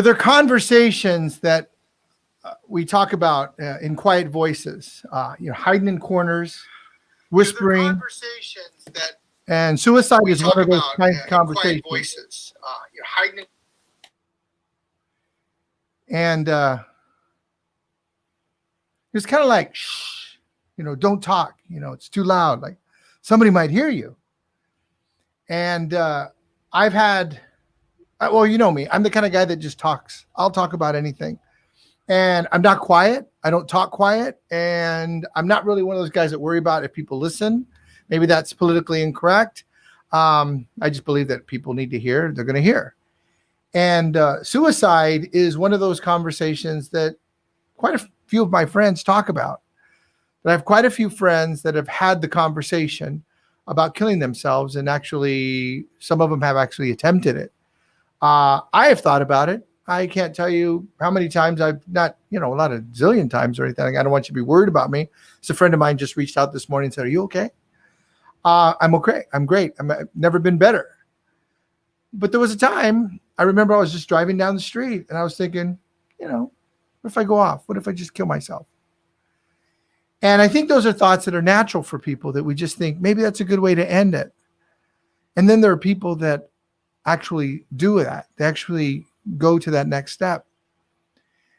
There are conversations that we talk about in quiet voices, hiding in corners, whispering. Conversations that and suicide is one of those kinds of conversations. Quiet voices, hiding. And it's kind of like, shh, don't talk. It's too loud. Like somebody might hear you. And I've had, well, you know me. I'm the kind of guy that just talks. I'll talk about anything. And I'm not quiet. I don't talk quiet. And I'm not really one of those guys that worry about if people listen. Maybe that's politically incorrect. I just believe that people need to hear. They're going to hear. And suicide is one of those conversations that quite a few of my friends talk about. But I have quite a few friends that have had the conversation about killing themselves. And actually, some of them have actually attempted it. I have thought about it. I can't tell you how many times I've not, a lot of zillion times or anything. I don't want you to be worried about me. So a friend of mine just reached out this morning and said, "Are you okay?" I'm okay. I'm great. I've never been better. But there was a time I remember I was just driving down the street and I was thinking, what if I go off? What if I just kill myself? And I think those are thoughts that are natural for people, that we just think maybe that's a good way to end it. And then there are people that actually do that. They actually go to that next step.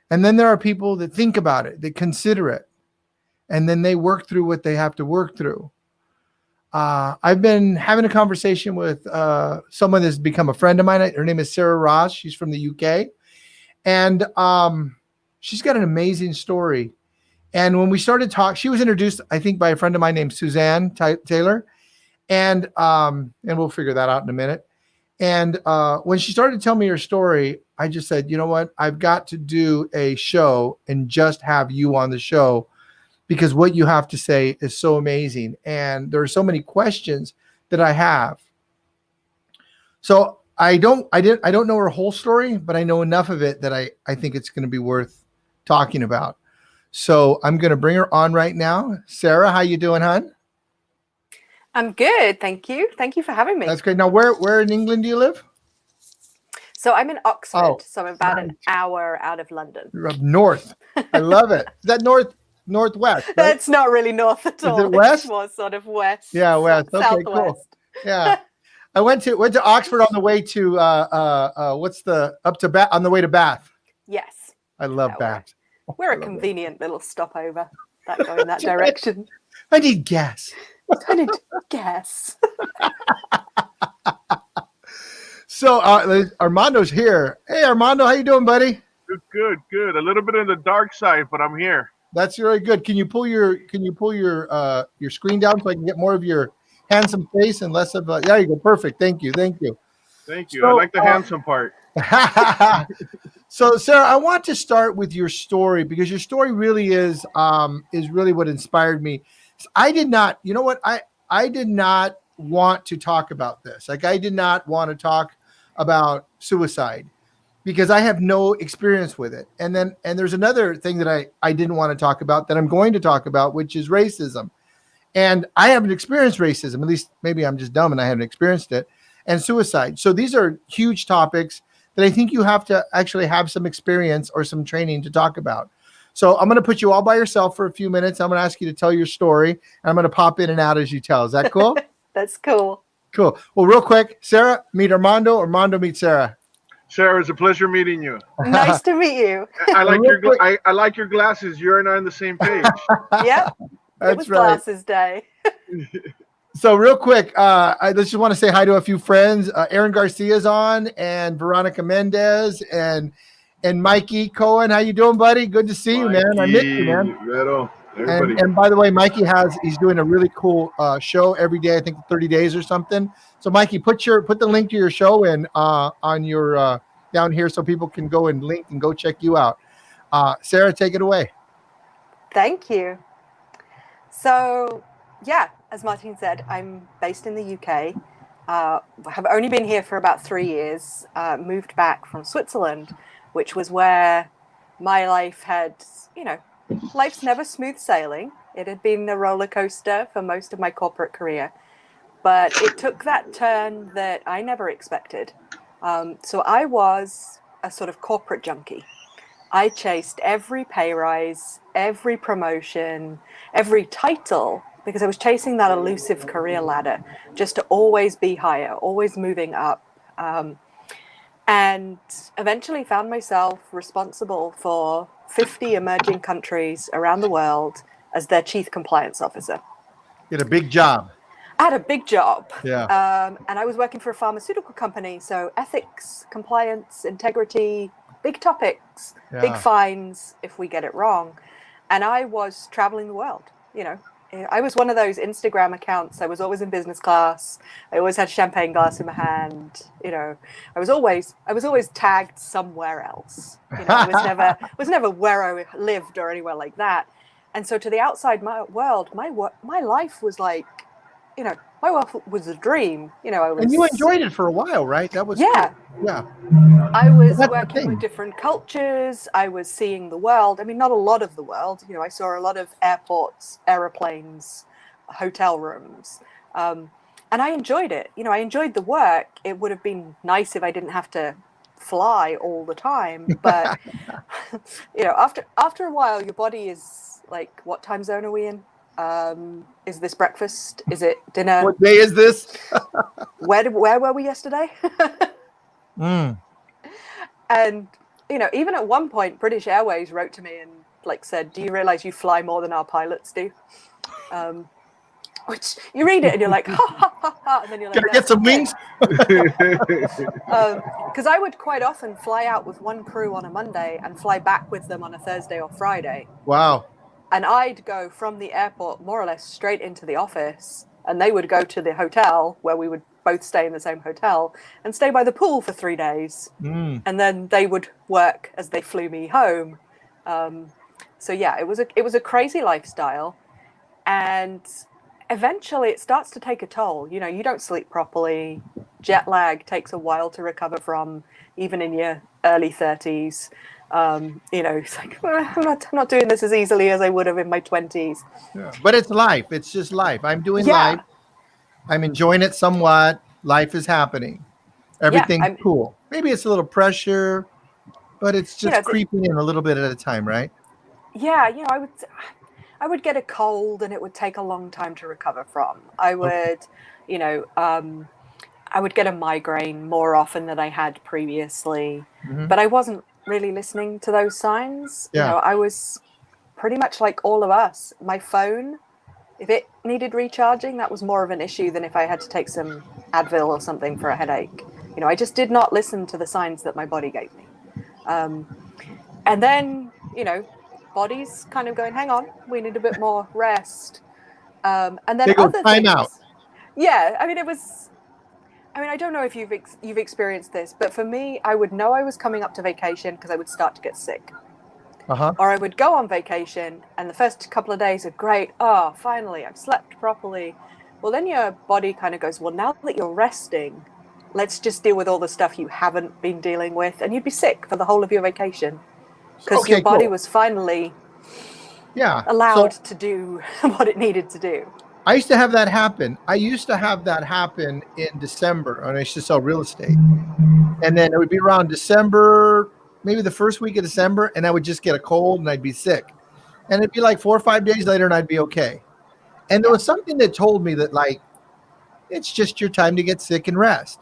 And then there are people that think about it, that consider it, and then they work through what they have to work through. I've been having a conversation with someone that's become a friend of mine. Her name is Sarah Ross. She's from the UK. And she's got an amazing story. And when we started talking, she was introduced, I think, by a friend of mine named Suzanne Taylor. And we'll figure that out in a minute. And when she started telling me her story, I just said, you know what? I've got to do a show and just have you on the show, because what you have to say is so amazing. And there are so many questions that I have. So I don't know her whole story, but I know enough of it that I think it's going to be worth talking about. So I'm going to bring her on right now. Sarah, how you doing, hon? I'm good, thank you. Thank you for having me. That's great. Now, where in England do you live? So I'm in Oxford, so I'm about an hour out of London. You're up north. I love it. Is that northwest? Right? That's not really north at all. Is it west? It's more sort of west. Yeah, west. Okay, southwest. Cool. Yeah. I went to Oxford on the way to on the way to Bath. Yes. I love Bath. We're a convenient little stopover that go in that direction. I need gas. I need gas. So Armando's here. Hey, Armando, how you doing, buddy? Good. A little bit in the dark side, but I'm here. That's really good. Can you pull your screen down so I can get more of your handsome face and less of there you go. Perfect. Thank you. So, I like the handsome part. So, Sarah, I want to start with your story, because your story really is really what inspired me. I did not, I did not want to talk about this. Like, I did not want to talk about suicide because I have no experience with it. And there's another thing that I didn't want to talk about that I'm going to talk about, which is racism. And I haven't experienced racism. At least maybe I'm just dumb and I haven't experienced it. And suicide. So these are huge topics that I think you have to actually have some experience or some training to talk about. So I'm going to put you all by yourself for a few minutes. I'm going to ask you to tell your story, and I'm going to pop in and out as you tell. Is that cool? That's cool. Cool. Well, real quick, Sarah, meet Armando. Armando, meet Sarah. Sarah, it's a pleasure meeting you. Nice to meet you. I like your glasses. You and I on the same page. Yep. It was glasses day. So real quick, I just want to say hi to a few friends. Aaron Garcia's on, and Veronica Mendez, and Mikey Cohen. How you doing, buddy? Good to see you, man. I miss you, man. And by the way, Mikey he's doing a really cool show every day. I think 30 days or something. So Mikey, put the link to your show in on your down here so people can go and link and go check you out. Sarah, take it away. Thank you. So yeah, as Martin said, I'm based in the UK. Have only been here for about 3 years. Moved back from Switzerland, which was where my life had, life's never smooth sailing. It had been a roller coaster for most of my corporate career, but it took that turn that I never expected. So I was a sort of corporate junkie. I chased every pay rise, every promotion, every title, because I was chasing that elusive career ladder, just to always be higher, always moving up. And eventually found myself responsible for 50 emerging countries around the world as their chief compliance officer. You had a big job. I had a big job. Yeah. And I was working for a pharmaceutical company. So ethics, compliance, integrity, big topics, big fines if we get it wrong. And I was traveling the world, you know. I was one of those Instagram accounts. I was always in business class. I always had a champagne glass in my hand. You know, I was always tagged somewhere else. You know, I was never where I lived or anywhere like that. And so to the outside world, my life was like, you know, my life was a dream. You know, And you enjoyed it for a while, right? That was yeah. cool. Yeah. I was working with different cultures. I was seeing the world. I mean, not a lot of the world. You know, I saw a lot of airports, aeroplanes, hotel rooms. And I enjoyed it. You know, I enjoyed the work. It would have been nice if I didn't have to fly all the time. But, you know, after a while, your body is like, what time zone are we in? Is this breakfast? Is it dinner? What day is this? Where were we yesterday? And, you know, even at one point, British Airways wrote to me and like said, do you realize you fly more than our pilots do? Which you read it and you're like, ha, ha, ha, ha. And then you're like, can I get some wings? Because I would quite often fly out with one crew on a Monday and fly back with them on a Thursday or Friday. Wow. And I'd go from the airport more or less straight into the office, and they would go to the hotel where we would both stay in the same hotel and stay by the pool for 3 days. And then they would work as they flew me home. So yeah, it was a crazy lifestyle. And eventually it starts to take a toll. You know, you don't sleep properly. Jet lag takes a while to recover from, even in your early 30s. You know, it's like, I'm not doing this as easily as I would have in my 20s. Yeah. But it's life. It's just life. I'm doing Yeah. life. I'm enjoying it somewhat. Life is happening. Everything's cool. Maybe it's a little pressure, but it's just creeping in a little bit at a time, right? Yeah, you know, I would get a cold and it would take a long time to recover from. I would, you know, I would get a migraine more often than I had previously, but I wasn't really listening to those signs. Yeah. You know, I was pretty much like all of us. My phone, if it needed recharging, that was more of an issue than if I had to take some Advil or something for a headache. You know, I just did not listen to the signs that my body gave me. And then, you know, body's kind of going, hang on, we need a bit more rest. And then other time things. out. Yeah, I mean, I don't know if you've experienced this, but for me, I would know I was coming up to vacation because I would start to get sick. Or I would go on vacation and the first couple of days are great. Oh, finally, I've slept properly. Well, then your body kind of goes, well, now that you're resting, let's just deal with all the stuff you haven't been dealing with. And you'd be sick for the whole of your vacation because your body was finally allowed to do what it needed to do. I used to have that happen. In December when I used to sell real estate. And then it would be around December, maybe the first week of December, and I would just get a cold and I'd be sick. And it'd be like 4 or 5 days later and I'd be okay. And there was something that told me that, like, it's just your time to get sick and rest.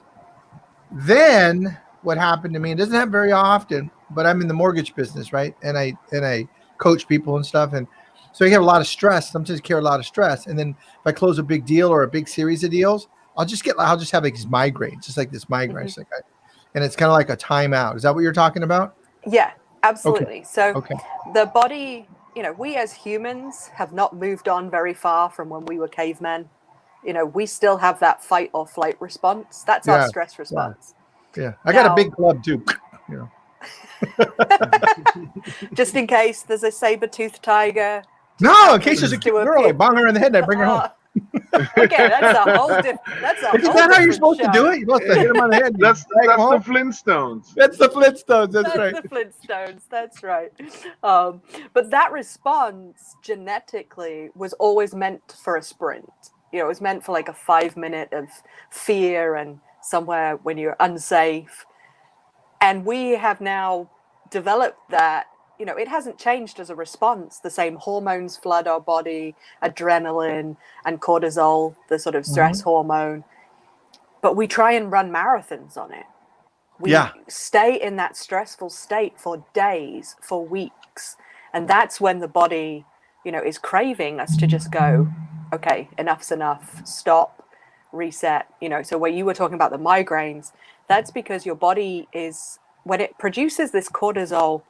Then what happened to me, it doesn't happen very often, but I'm in the mortgage business, right? And I coach people and stuff. And so I get a lot of stress. Sometimes I carry a lot of stress. And then if I close a big deal or a big series of deals, I'll just have like these migraines, just like this migraine. And it's kind of like a timeout. Is that what you're talking about? Yeah, absolutely. Okay. So the body, you know, we as humans have not moved on very far from when we were cavemen. You know, we still have that fight or flight response. That's our stress response. Yeah. I got a big club too, you know. Just in case there's a saber-toothed tiger. No, in case there's a cute girl, I bang her in the head and I bring her home. Okay, that's a whole different. Isn't that how you're supposed to do it? You're supposed to hit them on the head. That's the Flintstones. That's the Flintstones. That's right. The Flintstones. That's right. But that response genetically was always meant for a sprint. You know, it was meant for like a 5 minute of fear and somewhere when you're unsafe. And we have now developed that, it hasn't changed as a response. The same hormones flood our body, adrenaline and cortisol, the sort of stress hormone. But we try and run marathons on it. We stay in that stressful state for days, for weeks. And that's when the body, is craving us to just go, okay, enough's enough, stop, reset. So where you were talking about the migraines, that's because your body is, when it produces this cortisol,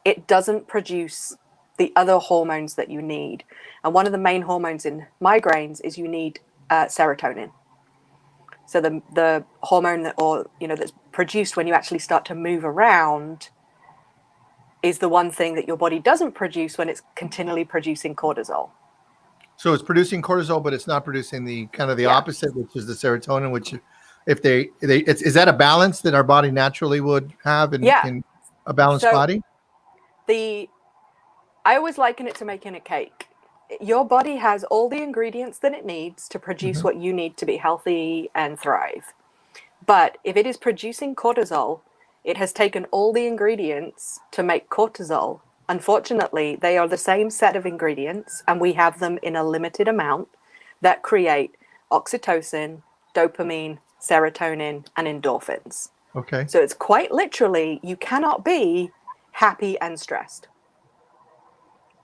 it doesn't produce the other hormones that you need. And one of the main hormones in migraines is you need serotonin. So the hormone that's produced when you actually start to move around is the one thing that your body doesn't produce when it's continually producing cortisol. So it's producing cortisol, but it's not producing the kind of the opposite, which is the serotonin, which is that a balance that our body naturally would have in a balanced body? I always liken it to making a cake. Your body has all the ingredients that it needs to produce what you need to be healthy and thrive. But if it is producing cortisol, it has taken all the ingredients to make cortisol. Unfortunately, they are the same set of ingredients, and we have them in a limited amount that create oxytocin, dopamine, serotonin, and endorphins. Okay. So it's quite literally, you cannot be happy and stressed.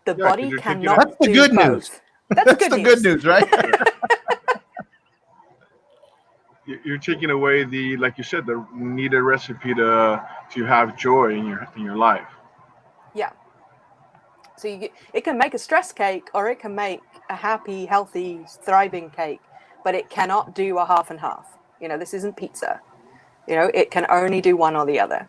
The body cannot. That's the good news. That's the good news, right? You're taking away like you said, the needed recipe to have joy in your life. Yeah. So it can make a stress cake, or it can make a happy, healthy, thriving cake, but it cannot do a half and half. This isn't pizza. It can only do one or the other.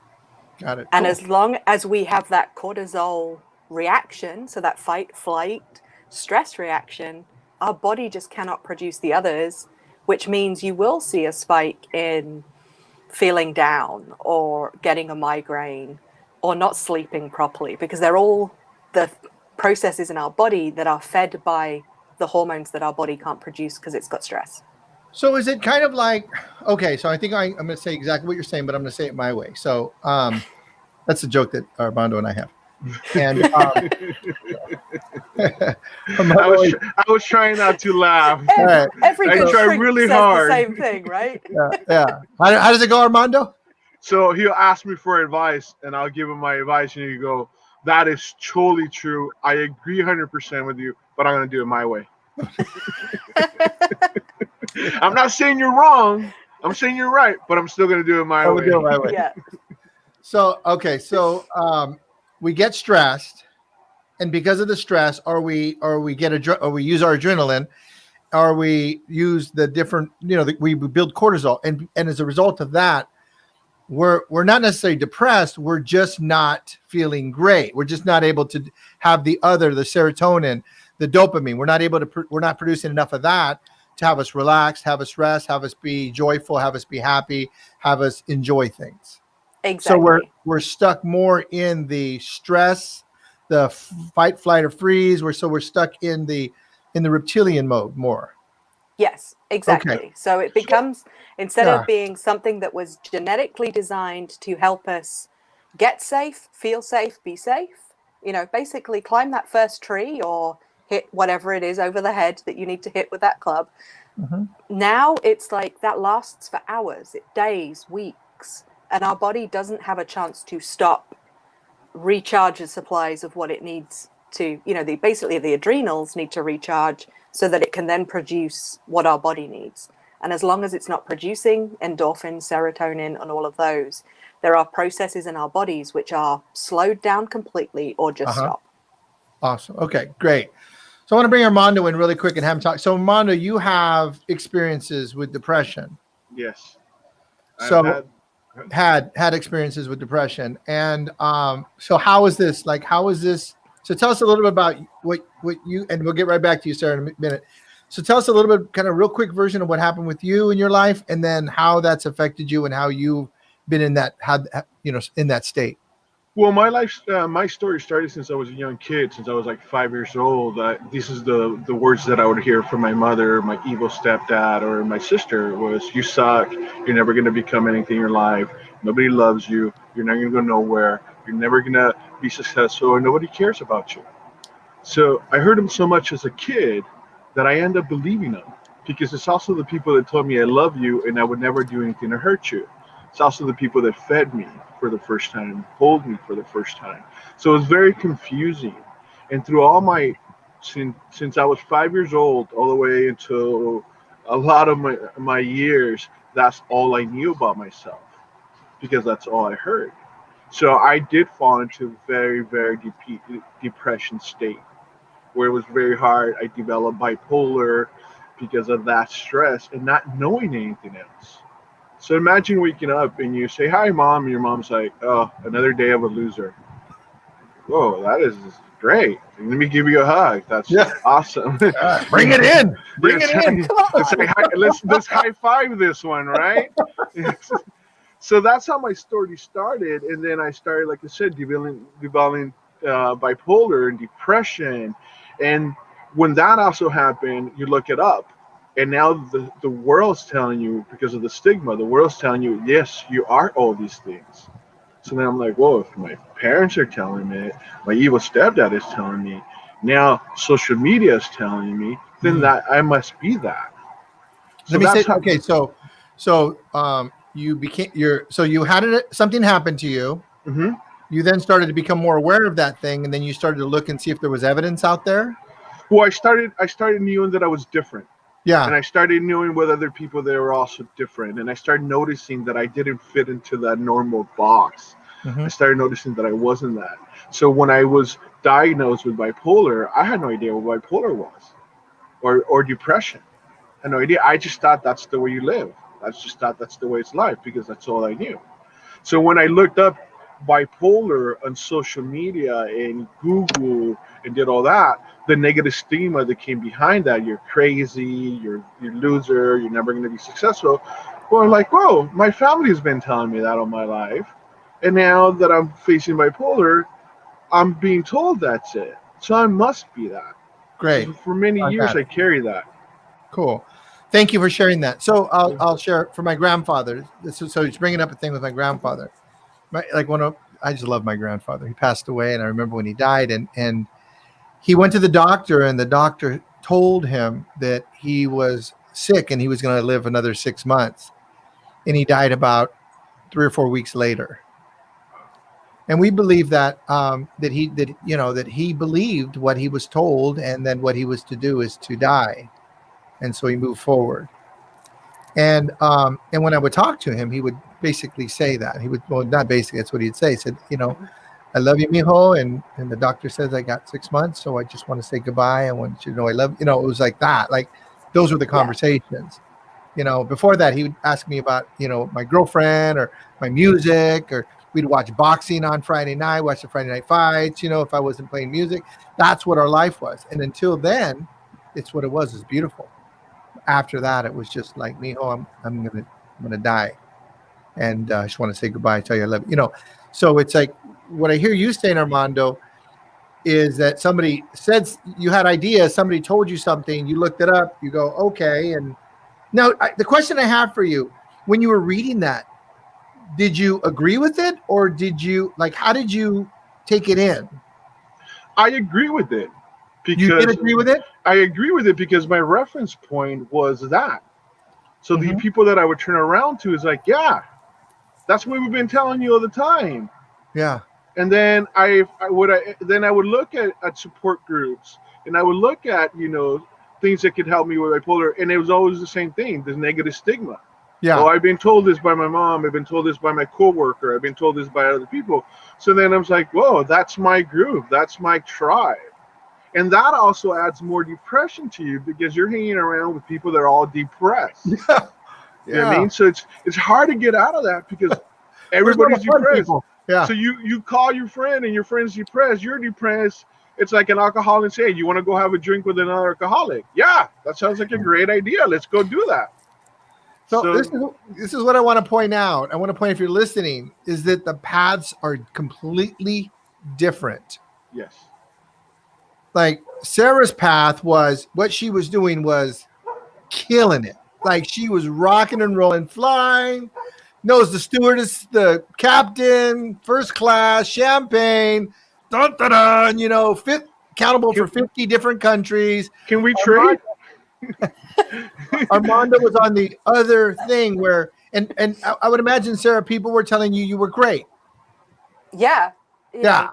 Got it. And as long as we have that cortisol reaction, so that fight, flight, stress reaction, our body just cannot produce the others, which means you will see a spike in feeling down or getting a migraine or not sleeping properly, because they're all the processes in our body that are fed by the hormones that our body can't produce because it's got stress. So is it kind of like, okay, so I think I'm going to say exactly what you're saying, but I'm going to say it my way. So that's a joke that Armando and I have. And I was trying not to laugh. Every I good try shrink really says hard. the same thing, right? Yeah. How does it go, Armando? So he'll ask me for advice, and I'll give him my advice, and you go, "That is totally true. I agree 100% with you, but I'm going to do it my way." I'm not saying you're wrong. I'm saying you're right, but I'm still going to do it my way. Do it my way. Yeah. So, okay. So we get stressed, and because of the stress, or we use our adrenaline, or we use the different, we build cortisol, and as a result of that, we're not necessarily depressed. We're just not feeling great. We're just not able to have the serotonin, the dopamine. We're not producing enough of that to have us relax, have us rest, have us be joyful, have us be happy, have us enjoy things. Exactly. So we're stuck more in the stress, the fight, flight, or freeze. We're stuck in the reptilian mode more. Yes, exactly. Okay. So it becomes, instead of being something that was genetically designed to help us get safe, feel safe, be safe, basically climb that first tree or hit whatever it is over the head that you need to hit with that club. Now it's like that lasts for hours, days, weeks, and our body doesn't have a chance to stop, recharge the supplies of what it needs to, basically the adrenals need to recharge so that it can then produce what our body needs. And as long as it's not producing endorphins, serotonin, and all of those, there are processes in our bodies which are slowed down completely or just stop. Awesome. Okay, great. So I want to bring Armando in really quick and have him talk. So Armando, you have experiences with depression. Yes. So had experiences with depression. And so how is this? So tell us a little bit about what you, and we'll get right back to you, Sarah, in a minute. So tell us a little bit, kind of real quick version of what happened with you in your life, and then how that's affected you and how you've been in that, in that state. Well, my story started since I was a young kid, since I was like 5 years old. This is the words that I would hear from my mother, my evil stepdad, or my sister was, "You suck. You're never gonna become anything in your life. Nobody loves you. You're not gonna go nowhere. You're never gonna be successful, and nobody cares about you." So I heard them so much as a kid that I end up believing them because it's also the people that told me I love you and I would never do anything to hurt you. It's also the people that fed me for the first time, hold me for the first time. So it was very confusing. And through all my, since I was 5 years old, all the way until a lot of my years, that's all I knew about myself because that's all I heard. So I did fall into a very, very deep depression state where it was very hard. I developed bipolar because of that stress and not knowing anything else. So imagine waking up and you say, "Hi, mom," and your mom's like, "Oh, another day of a loser." Whoa, that is great. Let me give you a hug. That's Yeah. awesome. Bring it in. Bring Yes, it in. Come let's say on. hi, let's high five this one, right? So that's how my story started, and then I started, like I said, developing bipolar and depression, and when that also happened, you look it up, and now the world's telling you because of the stigma, the world's telling you, yes, you are all these things. So then I'm like, whoa, if my parents are telling me it, my evil stepdad is telling me, now social media is telling me, then Mm. that I must be that. So Let me say, that's how. okay, so you became so you had something happen to you. Mhm. You then started to become more aware of that thing, and then you started to look and see if there was evidence out there. Well, I started knowing that I was different. And Yeah. I started knowing with other people they were also different. And I started noticing that I didn't fit into that normal box. I Hmm. started noticing that I wasn't that. So when I was diagnosed with bipolar, I had no idea what bipolar was or depression. I had no idea. I just thought that's the way you live. I just thought that's the way it's life because that's all I knew. So when I looked up bipolar on social media and Google and did all that, the negative stigma that came behind that, you're crazy, you're loser, you're never going to be successful. Well, I'm like, whoa, my family's been telling me that all my life. And now that I'm facing bipolar, I'm being told that's it. So I must be that. Great. So for many I years, got I it. carry that. Cool. Thank you for sharing that. So I'll share for my grandfather. So he's bringing up a thing with my grandfather. Like I just love my grandfather. He passed away, and I remember when he died, and he went to the doctor, and the doctor told him that he was sick and he was going to live another 6 months, and he died about 3 or 4 weeks later. And we believe that that he believed what he was told, and then what he was to do is to die, and so he moved forward. And when I would talk to him, he would basically say that he would, well, not basically, that's what he'd say. He said, "I love you, mijo," and the doctor says I got 6 months, so I just want to say goodbye. I want you to know I love. It was like that. Like those were the Yeah. conversations. Before that, he would ask me about my girlfriend or my music, or we'd watch boxing on Friday night, watch the Friday night fights. If I wasn't playing music, that's what our life was. And until then, it's what it was. It's beautiful. After that, it was just like, mijo, I'm gonna die, and I just want to say goodbye, tell you I love you. So it's like what I hear you saying, Armando, is that somebody said you had ideas, somebody told you something, you looked it up, you go, okay. And now the question I have for you, when you were reading that, did you agree with it, or how did you take it in? I agree with it You did because agree with it? I agree with it because my reference point was that. So the Mhm. people that I would turn around to is like, yeah, that's what we've been telling you all the time. Yeah. And then I would look at support groups, and I would look at things that could help me with bipolar, and it was always the same thing: this negative stigma. Oh, Yeah. I've been told this by my mom. I've been told this by my coworker. I've been told this by other people. So then I was like, whoa, that's my group. That's my tribe. And that also adds more depression to you because you're hanging around with people that are all depressed. Yeah. You know what I Yeah. mean? So it's hard to get out of that because Where's all everybody's the fun depressed. people? Yeah. So you call your friend and your friend's depressed. You're depressed. It's like an alcoholic saying, "You want to go have a drink with another alcoholic?" Yeah, that sounds like a great idea. Let's go do that. So this is what I want to point out. I want to point, if you're listening, is that the paths are completely different. Yes. Like Sarah's path was, what she was doing was killing it. Like she was rocking and rolling, flying, knows the stewardess, the captain, first class, champagne, dun, dun, dun, you know, accountable for 50 different countries. Can we trade? Armando was on the other thing where, and I would imagine, Sarah, people were telling you were great. Yeah. Yeah.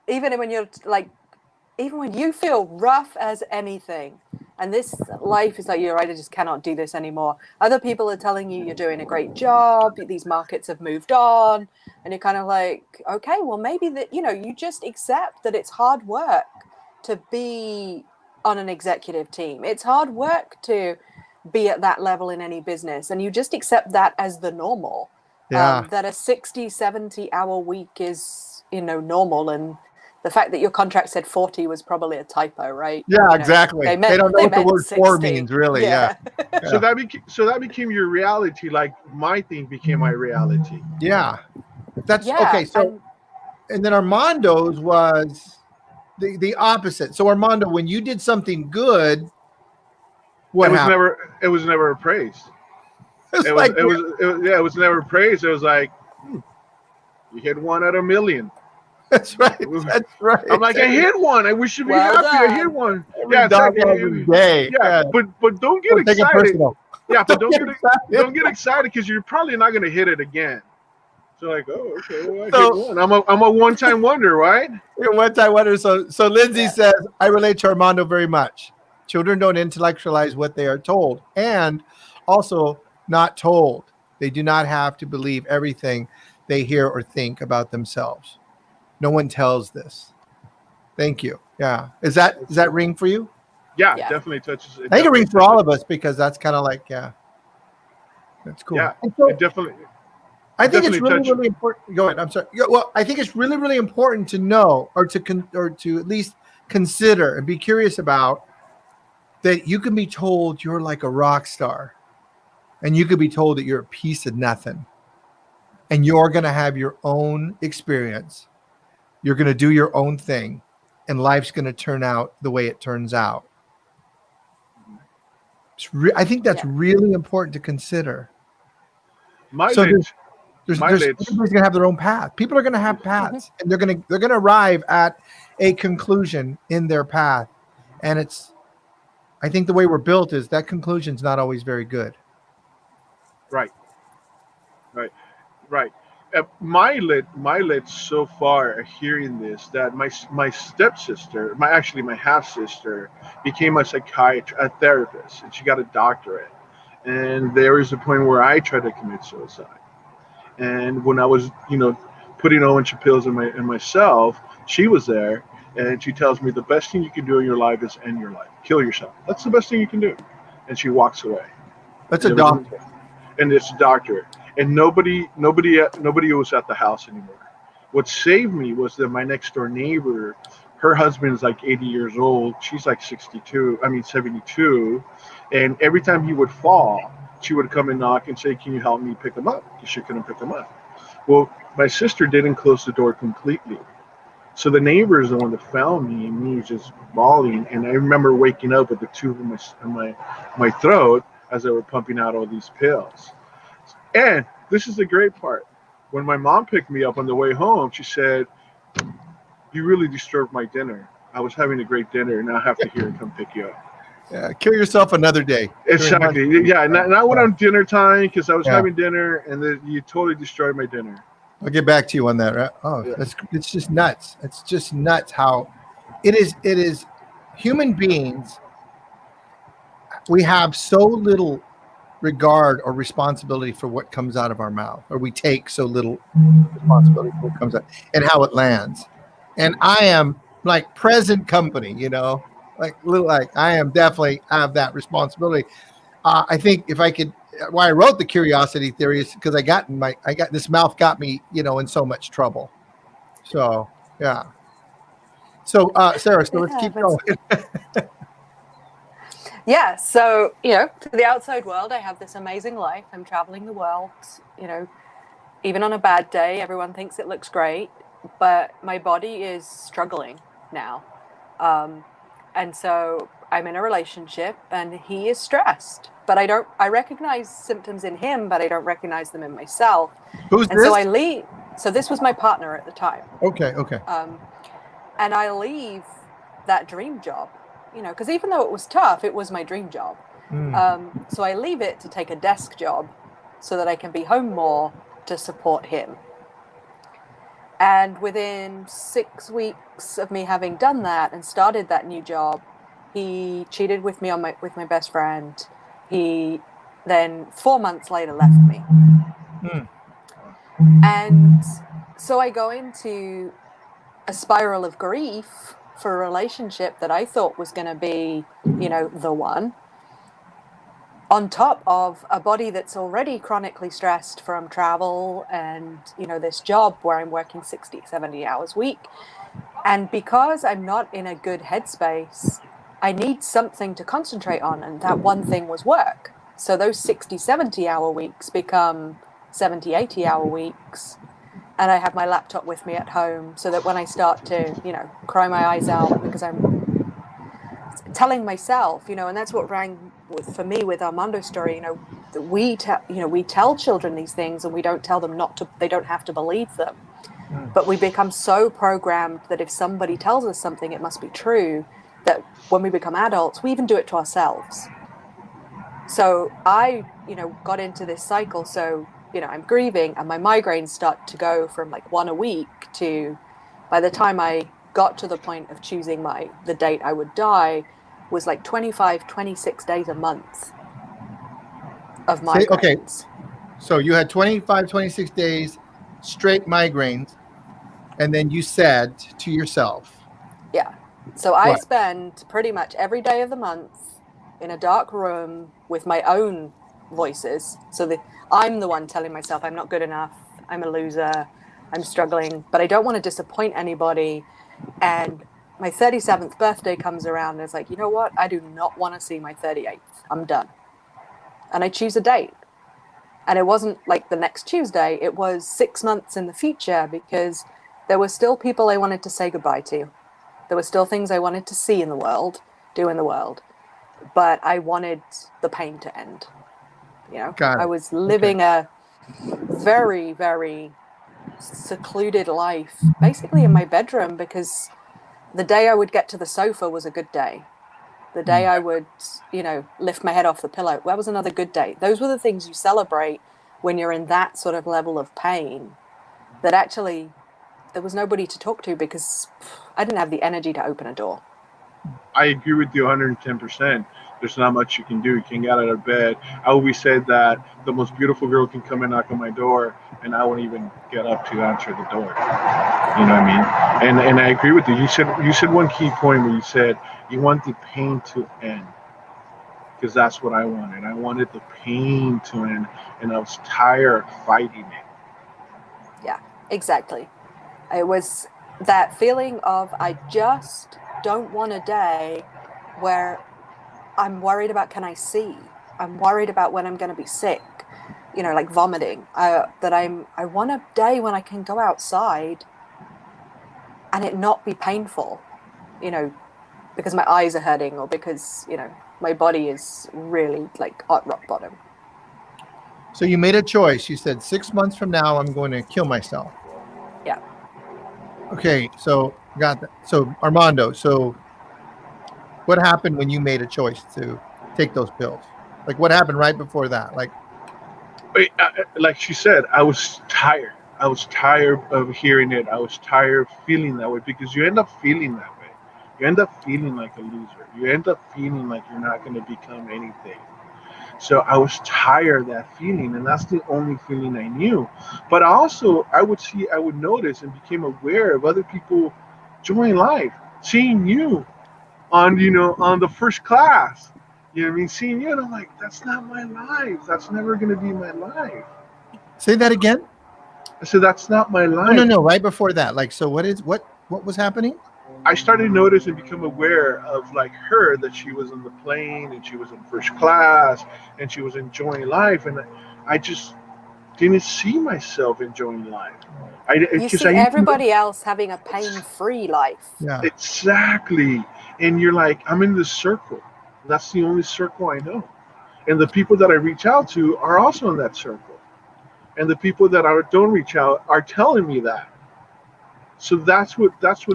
Even when you're like, even when you feel rough as anything, and this life is like, you're right, I just cannot do this anymore. Other people are telling you you're doing a great job. These markets have moved on. And you're kind of like, okay, well, maybe that, you just accept that it's hard work to be on an executive team. It's hard work to be at that level in any business. And you just accept that as the normal. Yeah. That a 60, 70 hour week is, normal. And the fact that your contract said 40 was probably a typo, right? Yeah, exactly. They don't know what the word 60. 4 means, really. Yeah. So that became your reality. Like my thing became my reality. Yeah. That's okay. So, and then Armando's was the opposite. So Armando, when you did something good, what happened? It was never appraised. It was never praised. It was like, you hit 1 out of 1,000,000. That's right. That's right. I'm like, I hit one. I wish you'd be happy. I hit one. Every day. Yeah, but don't get excited. Yeah, but don't get excited because you're probably not going to hit it again. So like, oh, okay, well, I hit one. I'm a one-time wonder, right? You're a one-time wonder. So Lindsay says, I relate to Armando very much. Children don't intellectualize what they are told, and also not told. They do not have to believe everything they hear or think about themselves. No one tells this. Thank you. Yeah. Does that ring for you? Yeah, definitely touches. I think it rings for all of us because that's kind of like, that's cool. Yeah, so, it definitely. I think it's really important. Go ahead. I'm sorry. Well, I think it's really, really important to know, or to at least consider and be curious about, that you can be told you're like a rock star, and you could be told that you're a piece of nothing, and you're going to have your own experience. You're going to do your own thing, and life's going to turn out the way it turns out. I think that's really important to consider. Everybody's going to have their own path. People are going to have paths, and they're going to arrive at a conclusion in their path. And I think the way we're built is that conclusion's not always very good. Right. My lit so far hearing this that my stepsister, my half sister, became a therapist, and she got a doctorate. And there was a point where I tried to commit suicide. And when I was, putting a bunch of pills in myself, she was there, and she tells me the best thing you can do in your life is end your life, kill yourself. That's the best thing you can do. And she walks away. That's a doctor. And it's a doctor. And nobody was at the house anymore. What saved me was that my next door neighbor, her husband's like 80 years old. She's like 72. And every time he would fall, she would come and knock and say, can you help me pick him up? Because she couldn't pick him up. Well, my sister didn't close the door completely. So the neighbor is the one that found me, and me just bawling. And I remember waking up with the tube in my throat as they were pumping out all these pills. And this is the great part. When my mom picked me up on the way home, she said, you really disturbed my dinner. I was having a great dinner, and now I have to hear and come pick you up. Yeah, kill yourself another day. Exactly. Yeah, not when I'm dinner time, because I was having dinner, and then you totally destroyed my dinner. I'll get back to you on that. Right? Oh, it's just nuts. It's just nuts how it is. It is human beings. We have so little regard or responsibility for what comes out of our mouth, or we take so little responsibility for what comes out and how it lands. And I am like present company, I am definitely have that responsibility. I think if I could, why I wrote the curiosity theory is because this mouth got me, in so much trouble. So, yeah. So, Sarah, let's keep going. Yeah, so, to the outside world, I have this amazing life. I'm traveling the world, you know, even on a bad day, everyone thinks it looks great, but my body is struggling now. Um, and so I'm in a relationship and he is stressed, but I recognize symptoms in him, but I don't recognize them in myself. Who's And this? so I leave. So this was my partner at the time. Okay. And I leave that dream job, because even though it was tough, it was my dream job. So I leave it to take a desk job so that I can be home more to support him. And within 6 weeks of me having done that and started that new job, he cheated with me with my best friend. He then 4 months later left me. And so I go into a spiral of grief for a relationship that I thought was going to be, the one, on top of a body that's already chronically stressed from travel and, this job where I'm working 60, 70 hours a week. And because I'm not in a good headspace, I need something to concentrate on. And that one thing was work. So those 60, 70 hour weeks become 70, 80 hour weeks. And I have my laptop with me at home so that when I start to, cry my eyes out because I'm telling myself, and that's what rang for me with Armando's story, we tell children these things and we don't tell them they don't have to believe them. But we become so programmed that if somebody tells us something, it must be true, that when we become adults, we even do it to ourselves. So I, got into this cycle. So, I'm grieving and my migraines start to go from like one a week to, by the time I got to the point of choosing the date I would die, was like 25, 26 days a month of migraines. Okay. So you had 25, 26 days straight migraines. And then you said to yourself. Yeah. So I spend pretty much every day of the month in a dark room with my own voices. So that I'm the one telling myself I'm not good enough. I'm a loser. I'm struggling, but I don't want to disappoint anybody. And my 37th birthday comes around and it's like, you know what? I do not want to see my 38th. I'm done. And I choose a date. And it wasn't like the next Tuesday. It was 6 months in the future because there were still people I wanted to say goodbye to. There were still things I wanted to see in the world, do in the world. But I wanted the pain to end. I was living a very, very secluded life, basically in my bedroom, because the day I would get to the sofa was a good day. The day I would, lift my head off the pillow, that was another good day. Those were the things you celebrate when you're in that sort of level of pain, that actually there was nobody to talk to because I didn't have the energy to open a door. I agree with you 110%. There's not much you can do. You can't get out of bed. I always said that the most beautiful girl can come and knock on my door, and I won't even get up to answer the door. You know what I mean? And I agree with you. You said one key point where you said you want the pain to end, because that's what I wanted. I wanted the pain to end, and I was tired of fighting it. Yeah, exactly. It was that feeling of I just don't want a day where I'm worried about can I see? I'm worried about when I'm going to be sick, like vomiting. I want a day when I can go outside and it not be painful, because my eyes are hurting or because, my body is really like at rock bottom. So you made a choice. You said 6 months from now, I'm going to kill myself. Yeah. Okay. So got that. So Armando, what happened when you made a choice to take those pills? Like what happened right before that? Like she said, I was tired. I was tired of hearing it. I was tired of feeling that way, because you end up feeling that way. You end up feeling like a loser. You end up feeling like you're not going to become anything. So I was tired of that feeling, and that's the only feeling I knew. But also, I would notice and became aware of other people enjoying life, seeing you on the first class. You know what I mean? Seeing you, and I'm like, that's not my life. That's never going to be my life. Say that again. I said, that's not my life. No. Right before that. Like, so what was happening? I started to notice and become aware of like her, that she was on the plane and she was in first class and she was enjoying life, and I just didn't see myself enjoying life. You see everybody else having a pain-free life. Yeah. Exactly. And you're like, I'm in this circle. That's the only circle I know. And the people that I reach out to are also in that circle. And the people that I don't reach out are telling me that. So that's what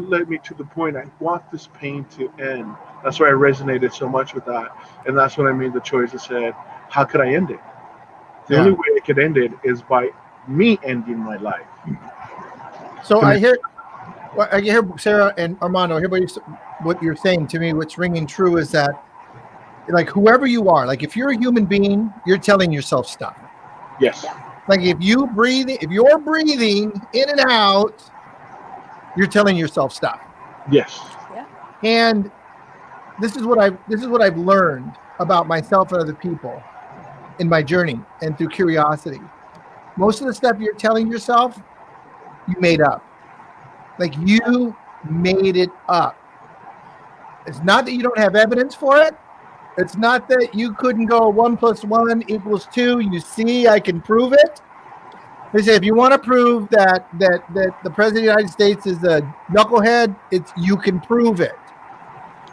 led me to the point. I want this pain to end. That's why I resonated so much with that. And that's when I made the choice and said, how could I end it? The only way I could end it is by me ending my life. So I hear Sarah and Armando, what you're saying to me, what's ringing true is that, like, whoever you are, like if you're a human being, you're telling yourself stuff. Yes. Like if you're breathing in and out, you're telling yourself stuff. Yes. Yeah. And this is what I've learned about myself and other people in my journey and through curiosity. Most of the stuff you're telling yourself, you made up. Like you made it up. It's not that you don't have evidence for it. It's not that you couldn't go 1 + 1 = 2. You see, I can prove it. They say if you want to prove that the president of the United States is a knucklehead, you can prove it.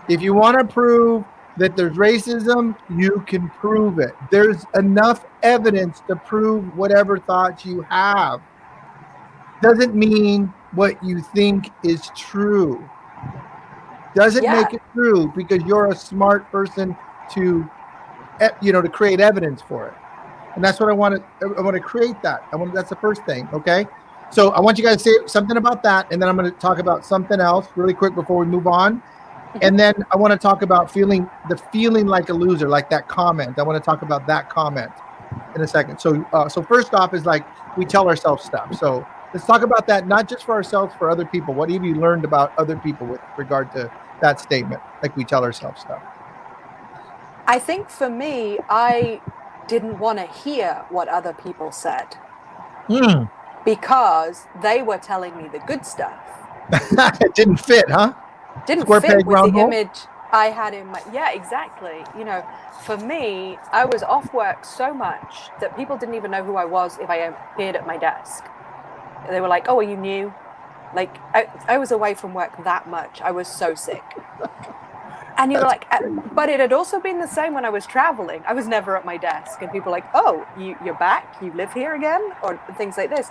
If you want to prove that there's racism, you can prove it. There's enough evidence to prove whatever thoughts you have. Doesn't mean what you think is true. Doesn't make it true because you're a smart person to create evidence for it. And that's what I want to create that. That's the first thing. Okay. So I want you guys to say something about that. And then I'm going to talk about something else really quick before we move on. And then I want to talk about feeling like a loser, like that comment. I want to talk about that comment in a second. So first off is like we tell ourselves stuff. So let's talk about that, not just for ourselves, for other people. What have you learned about other people with regard to that statement? Like we tell ourselves stuff. I think for me, I didn't want to hear what other people said because they were telling me the good stuff. It didn't fit, huh? Didn't Square fit peg, with round the hole? image I had in my... Yeah, exactly. For me, I was off work so much that people didn't even know who I was if I appeared at my desk. They were like, oh, are you new? Like, I was away from work that much. I was so sick. And you're like, but it had also been the same when I was traveling. I was never at my desk. And people were like, oh, you're back? You live here again? Or things like this.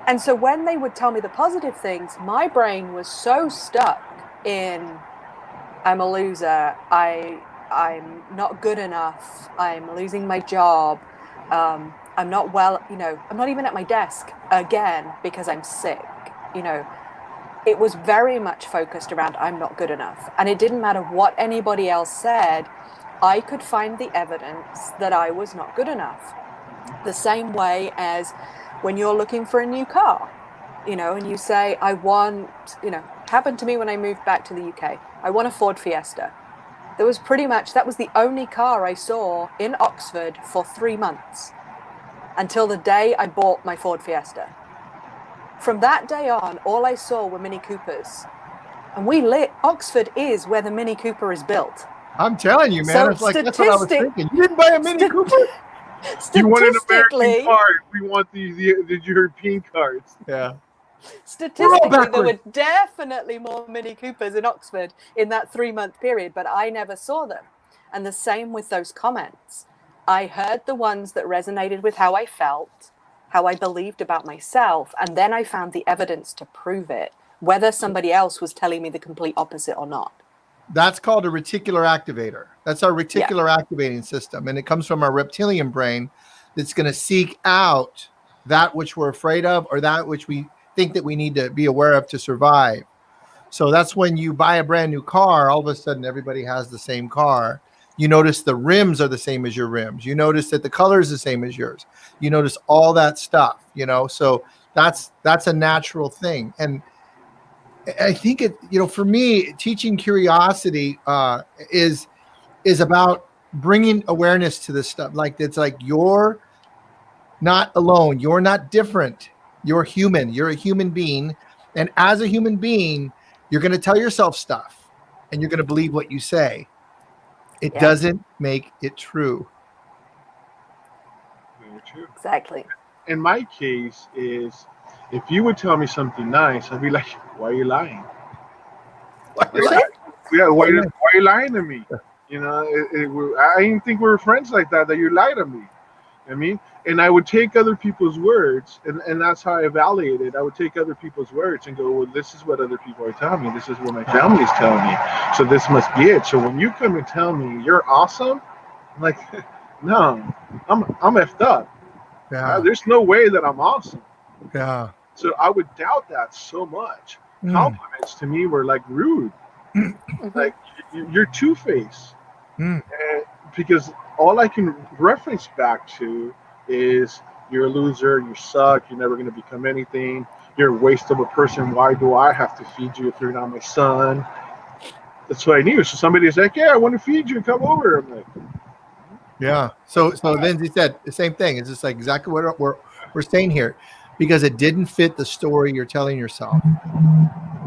And so when they would tell me the positive things, my brain was so stuck in, I'm a loser. I'm not good enough. I'm losing my job. I'm not well, I'm not even at my desk again because I'm sick. It was very much focused around I'm not good enough. And it didn't matter what anybody else said, I could find the evidence that I was not good enough. The same way as when you're looking for a new car, and you say, I want, happened to me when I moved back to the UK. I want a Ford Fiesta. That was the only car I saw in Oxford for 3 months until the day I bought my Ford Fiesta. From that day on, all I saw were Mini Coopers. And Oxford is where the Mini Cooper is built. I'm telling you, man. So it's like, that's what I was thinking. You didn't buy a Mini Cooper? You want an American car. We want the European cars. Yeah. Statistically, there were definitely more Mini Coopers in Oxford in that 3-month period, but I never saw them. And the same with those comments. I heard the ones that resonated with how I felt, how I believed about myself, and then I found the evidence to prove it, whether somebody else was telling me the complete opposite or not. That's called a reticular activator. That's our reticular activating system. And it comes from our reptilian brain that's going to seek out that which we're afraid of or that which we think that we need to be aware of to survive. So that's when you buy a brand new car, all of a sudden everybody has the same car. You notice the rims are the same as your rims. You notice that the color is the same as yours. You notice all that stuff, so that's a natural thing. And I think for me, teaching curiosity is about bringing awareness to this stuff. Like it's like you're not alone. You're not different. You're human. You're a human being. And as a human being, You're going to tell yourself stuff and you're going to believe what you say. It Yeah. doesn't make it true. Very true. Exactly. In my case, is if you would tell me something nice, I'd be like, "Why are you lying? Really? Yeah, Why are you lying? why are you lying to me? You know, I didn't think we were friends like that. That you lied to me. I mean, and I would take other people's words, and that's how I evaluated. I would take other people's words and go, well, this is what other people are telling me. This is what my family's telling me. So this must be it. So when you come and tell me you're awesome, I'm like, no, I'm effed up. Yeah. There's no way that I'm awesome. Yeah. So I would doubt that so much. Mm. Compliments to me were like rude. Mhm. Like you're two-faced. Mm. And because all I can reference back to is you're a loser, you suck, you're never going to become anything, you're a waste of a person. Why do I have to feed you if you're not my son? That's what I knew. So somebody's like, yeah, I want to feed you, come over. I'm like, Yeah. So Lindsay said the same thing. It's just like exactly what we're saying here, because it didn't fit the story you're telling yourself.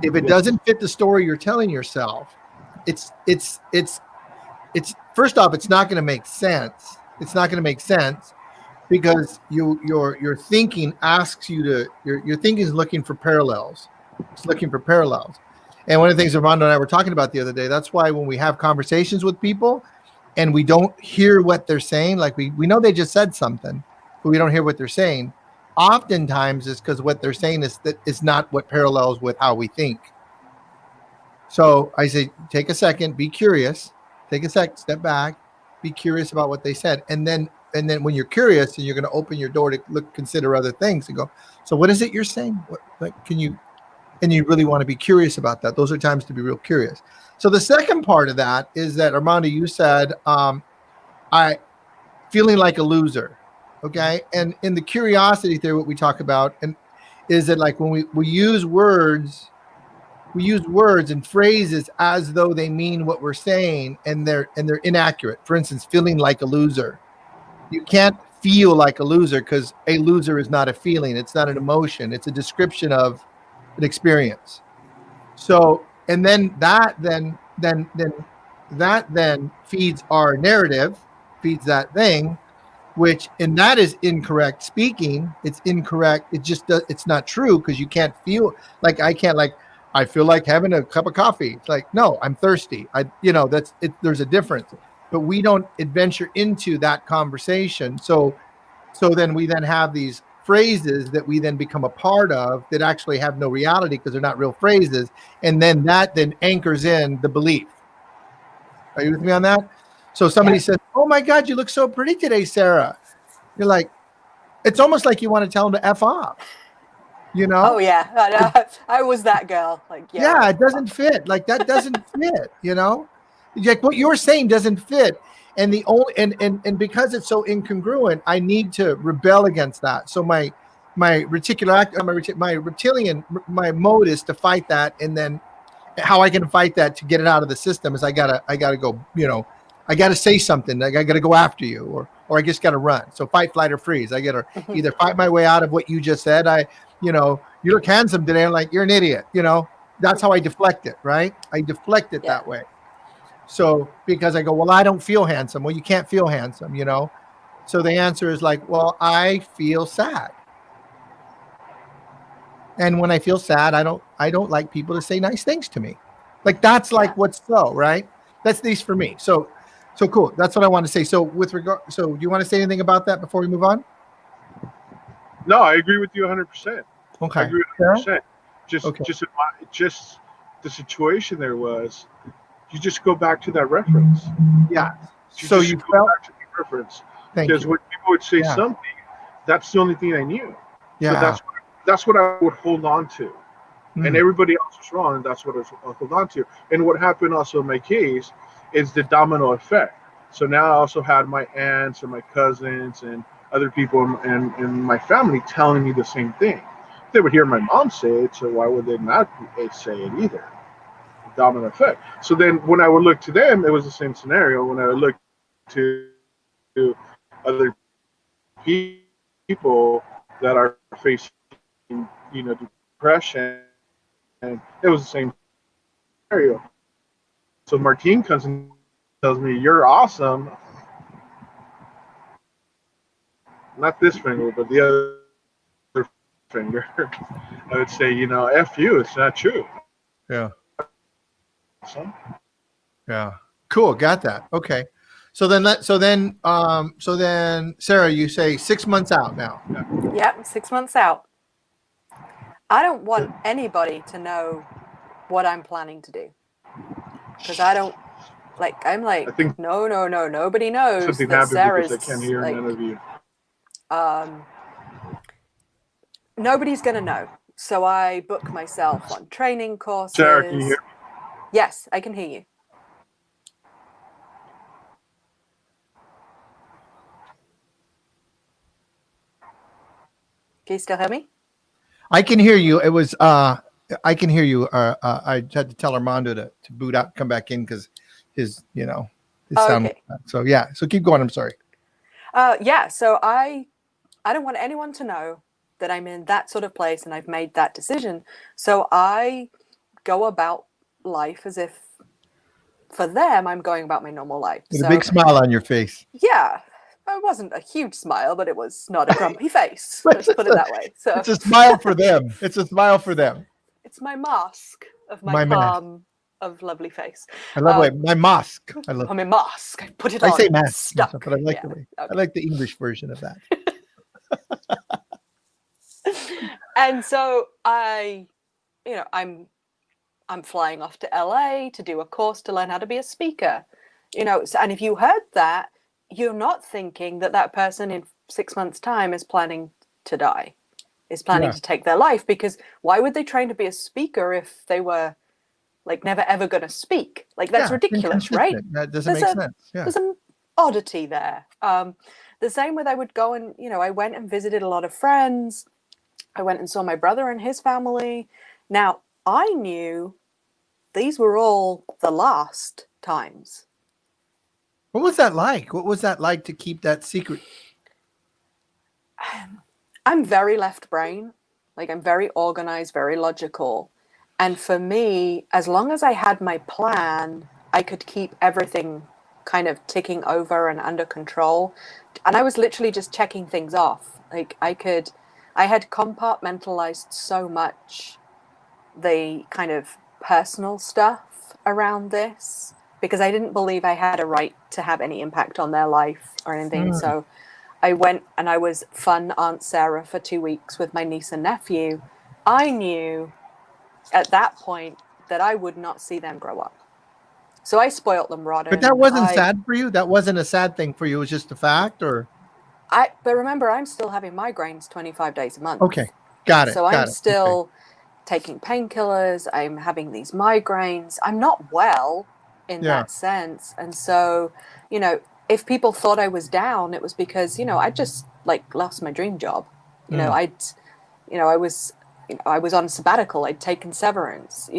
If it doesn't fit the story you're telling yourself, it's first off, it's not going to make sense. It's not going to make sense because your thinking asks you to your thinking is looking for parallels. It's looking for parallels. And one of the things Armando and I were talking about the other day, that's why when we have conversations with people and we don't hear what they're saying, like we know they just said something, but we don't hear what they're saying. Oftentimes it's because what they're saying is not what parallels with how we think. So I say, take a second, be curious, take a sec, step back, be curious about what they said. And then when you're curious and you're going to open your door to consider other things and go, so what is it you're saying? And you really want to be curious about that. Those are times to be real curious. So the second part of that is that Armando, you said, I feeling like a loser. Okay. And in the curiosity theory, what we talk about and is that like when we use words and phrases as though they mean what we're saying and they're inaccurate. For instance, feeling like a loser. You can't feel like a loser because a loser is not a feeling. It's not an emotion. It's a description of an experience. So, and then that feeds our narrative, feeds that thing, which and that is incorrect speaking. It's incorrect. It just does. It's not true because you can't feel like I can't like. I feel like having a cup of coffee. It's like no, I'm thirsty. That's it. There's a difference, but we don't adventure into that conversation. So then we then have these phrases that we then become a part of that actually have no reality because they're not real phrases, and then that then anchors in the belief. Are you with me on that? So somebody says, "Oh my God, you look so pretty today, Sarah." You're like, it's almost like you want to tell them to F off, Oh yeah, I was that girl. Like yeah, it doesn't fit. Like that doesn't fit. Like what you're saying doesn't fit. And the only and because it's so incongruent, I need to rebel against that. So my reptilian, my mode is to fight that, and then how I can fight that to get it out of the system is I gotta go. I gotta say something. I gotta go after you, or I just gotta run. So fight, flight, or freeze. I gotta either fight my way out of what you just said. You look handsome today. I'm like, you're an idiot. That's how I deflect it, right? I deflect it that way. So because I go, well, I don't feel handsome. Well, you can't feel handsome, So the answer is like, well, I feel sad. And when I feel sad, I don't like people to say nice things to me. Like that's like what's so, right? That's these for me. So cool. That's what I want to say. So do you want to say anything about that before we move on? No, I agree with you 100%. Okay. I agree with 100%. Just the situation there was, you just go back to that reference. Yeah. So you go back to the reference. Because when people would say something, that's the only thing I knew. Yeah. So that's what I would hold on to. And everybody else was wrong, and that's what I hold on to. And what happened also in my case is the domino effect. So now I also had my aunts and my cousins and other people in my family telling me the same thing. They would hear my mom say it, so why would they not say it either? Domino effect. So then when I would look to them, it was the same scenario. When I would look to other people that are facing, depression, and it was the same scenario. So Martine comes and tells me, "You're awesome." Not this finger, but the other finger. I would say, F you. It's not true. Yeah. So, Yeah. Cool. Got that. Okay. So then Sarah, you say 6 months out now. Yep, 6 months out. I don't want anybody to know what I'm planning to do. Because I'm like, I think no, nobody knows something that happened Sarah's because I can't hear like, none of you. Nobody's gonna know. So I book myself on training courses. Sarah, can you hear? Yes, I can hear you. Can you still hear me? I can hear you. It was I can hear you. I had to tell Armando to boot out, come back in because his sound. Okay. So yeah. So keep going. I'm sorry. Yeah. So I don't want anyone to know that I'm in that sort of place and I've made that decision. So I go about life as if for them I'm going about my normal life. With a big smile on your face. Yeah. It wasn't a huge smile, but it was not a grumpy face. Let's put it that way. So It's a smile for them. It's a smile for them. it's my mask of my calm of lovely face. I love my mask. I love. My mask. I put it on. I say mask, Stuck. but I like Yeah, the way. okay. I like the English version of that. And so I'm flying off to LA to do a course to learn how to be a speaker. And if you heard that, you're not thinking that person in 6 months' time is planning to die, is planning to take their life, because why would they train to be a speaker if they were like never ever going to speak? Like that's ridiculous, right? That doesn't make sense. Yeah. There's an oddity there. The same with I would go and, I went and visited a lot of friends. I went and saw my brother and his family. Now, I knew these were all the last times. What was that like? What was that like to keep that secret? I'm very left brain. Like I'm very organized, very logical. And for me, as long as I had my plan, I could keep everything kind of ticking over and under control. And I was literally just checking things off. Like I had compartmentalized so much the kind of personal stuff around this, because I didn't believe I had a right to have any impact on their life or anything. So I went and I was fun Aunt Sarah for 2 weeks with my niece and nephew. I knew at that point that I would not see them grow up. So I spoiled them rotten. But that wasn't sad for you? That wasn't a sad thing for you? It was just a fact? But remember, I'm still having migraines 25 days a month. Okay, got it. So I'm still taking painkillers. I'm having these migraines. I'm not well in that sense. And so, if people thought I was down, it was because, I just like lost my dream job. I was on sabbatical. I'd taken severance.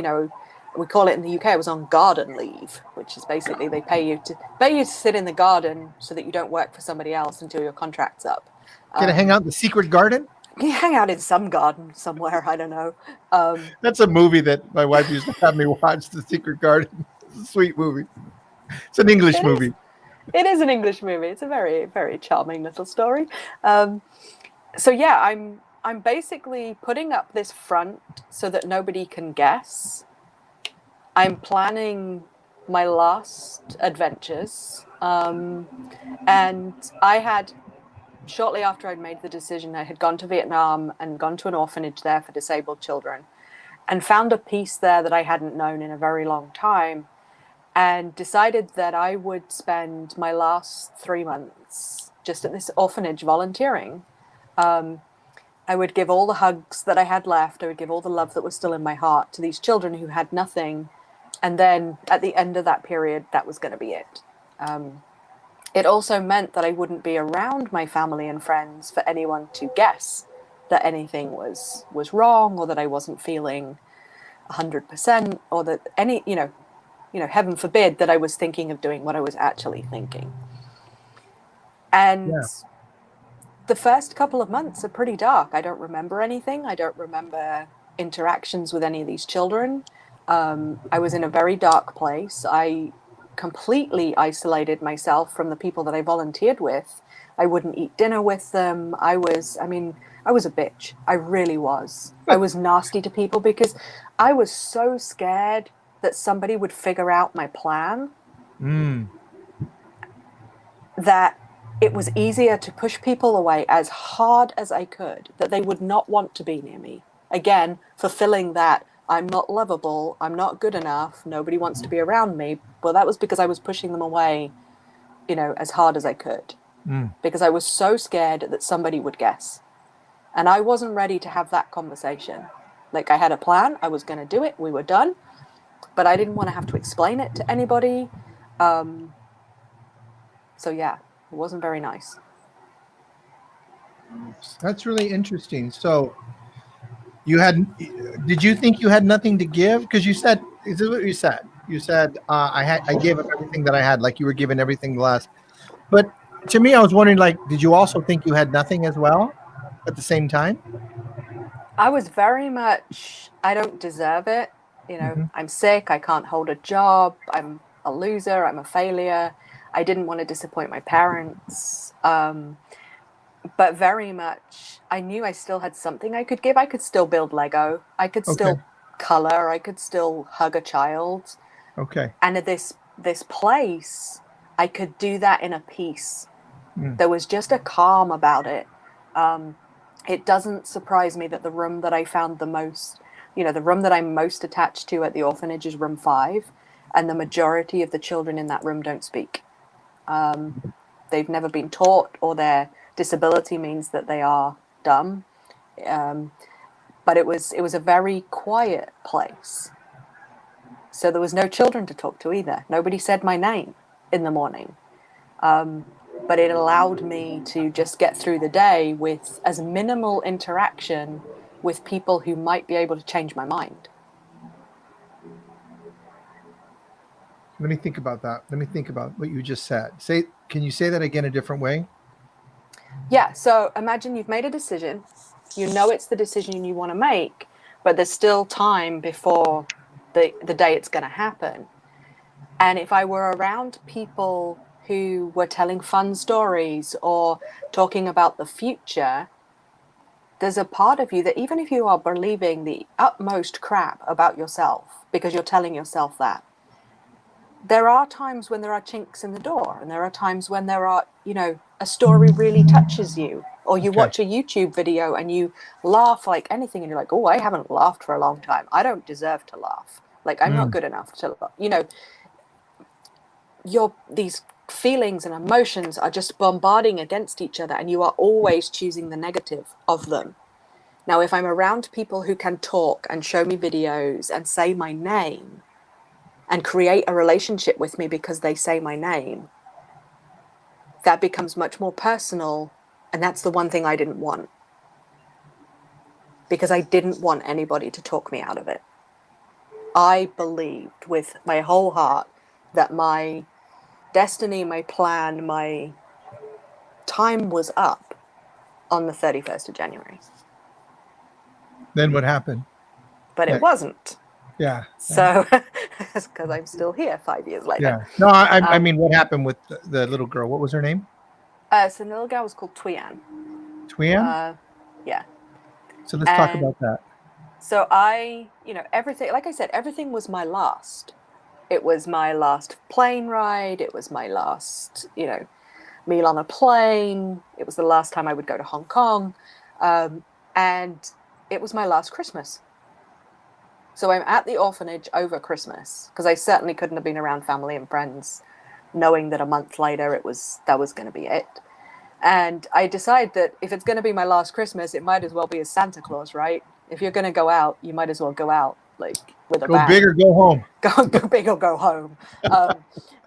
We call it in the UK, I was on garden leave, which is basically they pay you to sit in the garden so that you don't work for somebody else until your contract's up. Gonna hang out in the secret garden? You hang out in some garden somewhere, I don't know. That's a movie that my wife used to have me watch, The Secret Garden. It's a sweet movie. It's an English movie. It is an English movie. It's a very, very charming little story. So yeah, I'm basically putting up this front so that nobody can guess. I'm planning my last adventures. And I had, shortly after I'd made the decision, I had gone to Vietnam and gone to an orphanage there for disabled children and found a peace there that I hadn't known in a very long time, and decided that I would spend my last 3 months just at this orphanage volunteering. I would give all the hugs that I had left. I would give all the love that was still in my heart to these children who had nothing. And then at the end of that period, that was going to be it. It also meant that I wouldn't be around my family and friends for anyone to guess that anything was wrong, or that I wasn't feeling 100%, or that any, heaven forbid that I was thinking of doing what I was actually thinking. And the first couple of months are pretty dark. I don't remember anything. I don't remember interactions with any of these children. I was in a very dark place. I completely isolated myself from the people that I volunteered with. I wouldn't eat dinner with them. I was a bitch. I really was. I was nasty to people because I was so scared that somebody would figure out my plan that it was easier to push people away as hard as I could, that they would not want to be near me. Again, fulfilling that I'm not lovable, I'm not good enough, nobody wants to be around me. Well, that was because I was pushing them away, as hard as I could. Because I was so scared that somebody would guess. And I wasn't ready to have that conversation. Like, I had a plan, I was going to do it, we were done, but I didn't want to have to explain it to anybody. So yeah, it wasn't very nice. That's really interesting. So did you think you had nothing to give? Because you said, this is what you said. You said, I gave up everything that I had, like you were giving everything last. But to me, I was wondering, like, did you also think you had nothing as well at the same time? I was very much, I don't deserve it. I'm sick, I can't hold a job, I'm a loser, I'm a failure. I didn't want to disappoint my parents. But very much, I knew I still had something I could give. I could still build Lego. I could still color. I could still hug a child. Okay. And at this place, I could do that in a peace. There was just a calm about it. It doesn't surprise me that the room that I found the most, the room that I'm most attached to at the orphanage is room 5. And the majority of the children in that room don't speak. They've never been taught, or their disability means that they are dumb. But it was a very quiet place. So there was no children to talk to either. Nobody said my name in the morning. But it allowed me to just get through the day with as minimal interaction with people who might be able to change my mind. Let me think about that. Let me think about what you just said. Can you say that again a different way? Yeah. So imagine you've made a decision. You know it's the decision you want to make, but there's still time before the day it's going to happen. And if I were around people who were telling fun stories or talking about the future, there's a part of you that even if you are believing the utmost crap about yourself, because you're telling yourself that, there are times when there are chinks in the door, and there are times when there are, a story really touches you, or you watch a YouTube video and you laugh like anything, and you're like, oh, I haven't laughed for a long time. I don't deserve to laugh. Like, I'm not good enough to laugh. These feelings and emotions are just bombarding against each other, and you are always choosing the negative of them. Now, if I'm around people who can talk and show me videos and say my name, and create a relationship with me because they say my name, that becomes much more personal. And that's the one thing I didn't want, because I didn't want anybody to talk me out of it. I believed with my whole heart that my destiny, my plan, my time was up on the 31st of January. Then what happened? But it wasn't. Yeah. So, because I'm still here 5 years later. Yeah. No, I mean, what happened with the little girl? What was her name? So the little girl was called Tuyan. Tuyan? Yeah. So let's talk about that. So everything, like I said, everything was my last. It was my last plane ride. It was my last, meal on a plane. It was the last time I would go to Hong Kong. And it was my last Christmas. So I'm at the orphanage over Christmas, because I certainly couldn't have been around family and friends knowing that a month later that was going to be it. And I decide that if it's going to be my last Christmas, it might as well be as Santa Claus, right? If you're going to go out, you might as well go out like with a bang. Go big or go home. Go big or go home.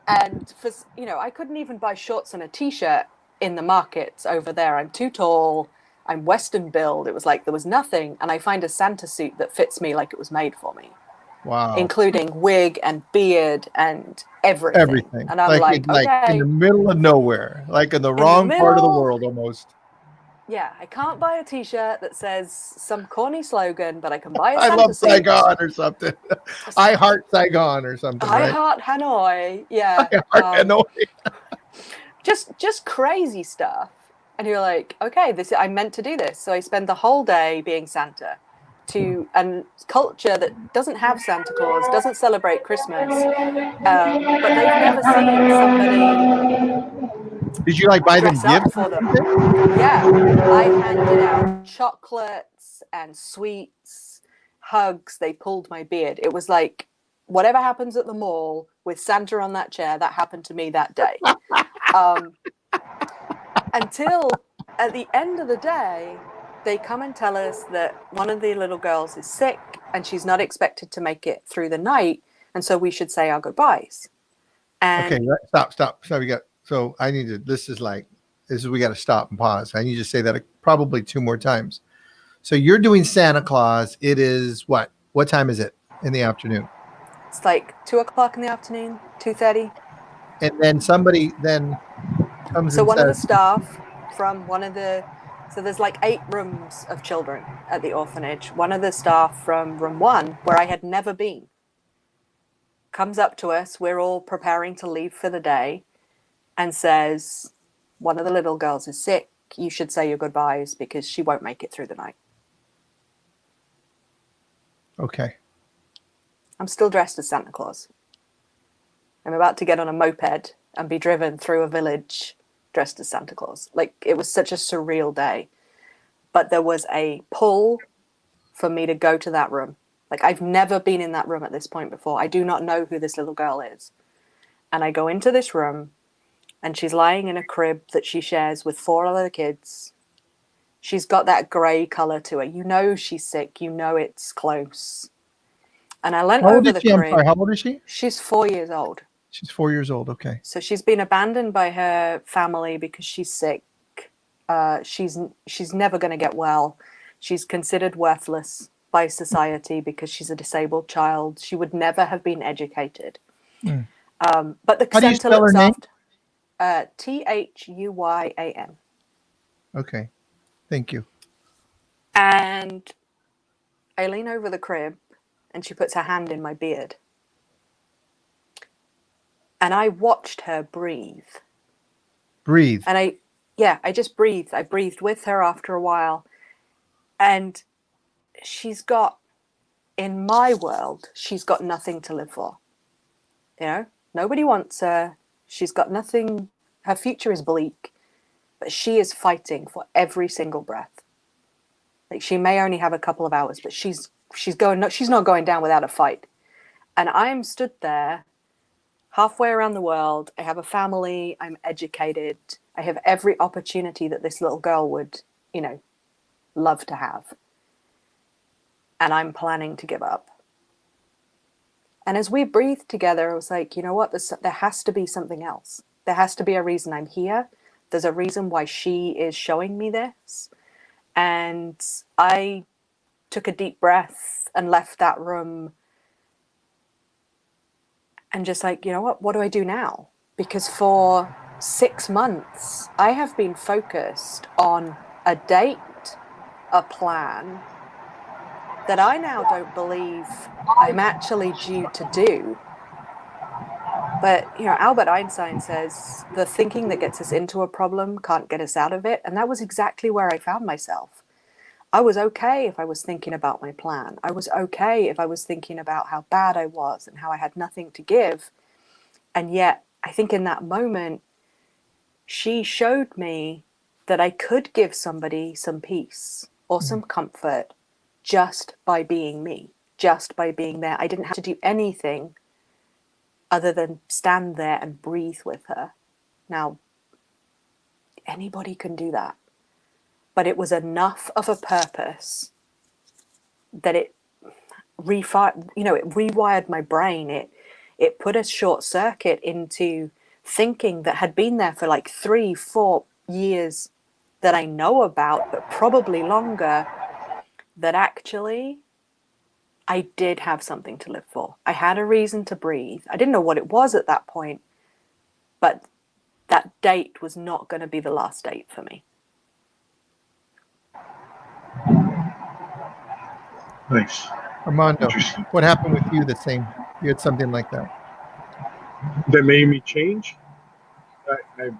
And for I couldn't even buy shorts and a t-shirt in the markets over there. I'm too tall. I'm Western build. It was like there was nothing. And I find a Santa suit that fits me like it was made for me. Wow. Including wig and beard and everything. And I'm like, okay. in the middle of nowhere, like in the wrong part of the world almost. Yeah, I can't buy a T-shirt that says some corny slogan, but I can buy a I Santa love suit. Saigon or something. I heart Saigon or something, I right? heart Hanoi. Yeah. I heart Hanoi. Just crazy stuff. And you're like, okay, I meant to do this. So I spend the whole day being Santa and culture that doesn't have Santa Claus, doesn't celebrate Christmas, but they've never seen somebody Did you like buy them dress up gifts? for them. Yeah, I handed out chocolates and sweets, hugs. They pulled my beard. It was like whatever happens at the mall with Santa on that chair, that happened to me that day. Until at the end of the day, they come and tell us that one of the little girls is sick and she's not expected to make it through the night. And so we should say our goodbyes. And Okay, stop. So I need to, this is, we got to stop and pause. I need to say that probably 2 more times. So you're doing Santa Claus. It is what? What time is it in the afternoon? it's like 2:00 in the afternoon, 2:30. And then somebody then comes So and one of the says, staff from so there's like 8 rooms of children at the orphanage. One of the staff from room 1, where I had never been, comes up to us. We're all preparing to leave for the day and says, one of the little girls is sick. You should say your goodbyes because she won't make it through the night. okay. I'm still dressed as Santa Claus. I'm about to get on a moped and be driven through a village dressed as Santa Claus. Like, it was such a surreal day. But there was a pull for me to go to that room. Like, I've never been in that room at this point before. I do not know who this little girl is. And I go into this room, and she's lying in a crib that she shares with 4 other kids. She's got that grey colour to her. You know she's sick. You know it's close. And I leant over the crib. I'm sorry, how old is she? She's 4 years old. She's 4 years old. Okay. So she's been abandoned by her family because she's sick. She's never going to get well. She's considered worthless by society because she's a disabled child. She would never have been educated. Mm. But the How do you center spell looks her name? after Thuyan. Okay. Thank you. And I lean over the crib and she puts her hand in my beard. And I watched her breathe. Breathe. And I just breathed. I breathed with her after a while. And in my world, she's got nothing to live for. You know, nobody wants her. She's got nothing. Her future is bleak, but she is fighting for every single breath. Like, she may only have a couple of hours, but she's not going down without a fight. And I'm stood there halfway around the world. I have a family. I'm educated. I have every opportunity that this little girl would, love to have. And I'm planning to give up. And as we breathed together, I was like, you know what? There has to be something else. There has to be a reason I'm here. There's a reason why she is showing me this. And I took a deep breath and left that room and just like, you know what do I do now? Because for 6 months, I have been focused on a date, a plan that I now don't believe I'm actually due to do. But, Albert Einstein says the thinking that gets us into a problem can't get us out of it. And that was exactly where I found myself. I was okay if I was thinking about my plan. I was okay if I was thinking about how bad I was and how I had nothing to give. And yet, I think in that moment, she showed me that I could give somebody some peace or some comfort just by being me, just by being there. I didn't have to do anything other than stand there and breathe with her. Now, anybody can do that. But it was enough of a purpose that it rewired my brain. It put a short circuit into thinking that had been there for like 3-4 years that I know about, but probably longer, that actually I did have something to live for. I had a reason to breathe. I didn't know what it was at that point, but that date was not going to be the last date for me. Nice. Armando, Interesting. what happened with you the same? You had something like that. That made me change. I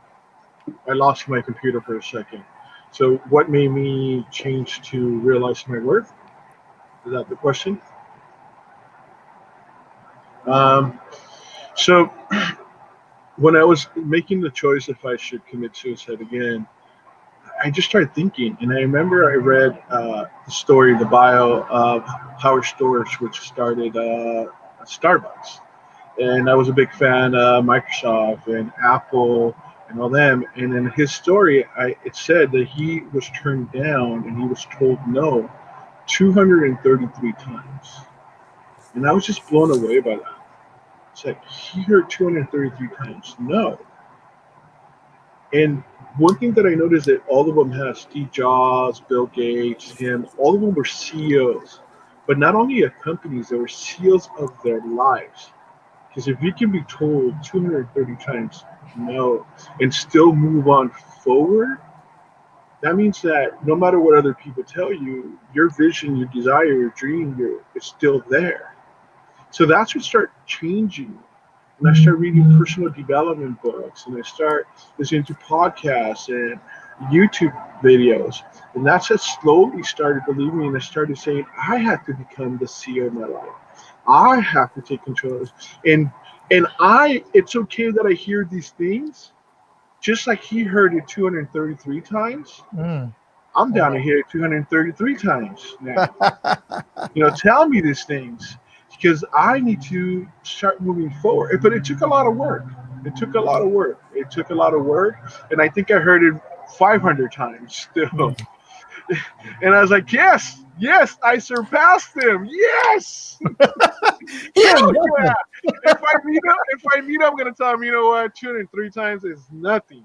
lost my computer for a second. So what made me change to realize my worth? Is that the question? Um, so when I was making the choice if I should commit suicide again, I just started thinking, and I remember I read the story, the bio of Howard Storch, which started Starbucks, and I was a big fan of Microsoft and Apple and all them. And in his story, it said that he was turned down and he was told no 233 times, and I was just blown away by that. It's like he heard 233 times no. And one thing that I noticed that all of them had Steve Jobs, Bill Gates, him, all of them were CEOs, but not only of companies, they were CEOs of their lives. Because if you can be told 230 times no and still move on forward, that means that no matter what other people tell you, your vision, your desire, your dream, it's still there. So that's what started changing. And I start reading personal development books, and I start listening to podcasts and YouTube videos. And that's what slowly started believing, and I started saying, I have to become the CEO of my life. I have to take control of this. And it's okay that I hear these things, just like he heard it 233 times. Mm. I'm down to hear it 233 times now. Tell me these things, because I need to start moving forward. But it took a lot of work. It took a lot of work. And I think I heard it 500 times still. And I was like, yes, I surpassed him. Yes. Yeah. Yeah. If I meet him, I'm going to tell him, you know what, 203 times is nothing.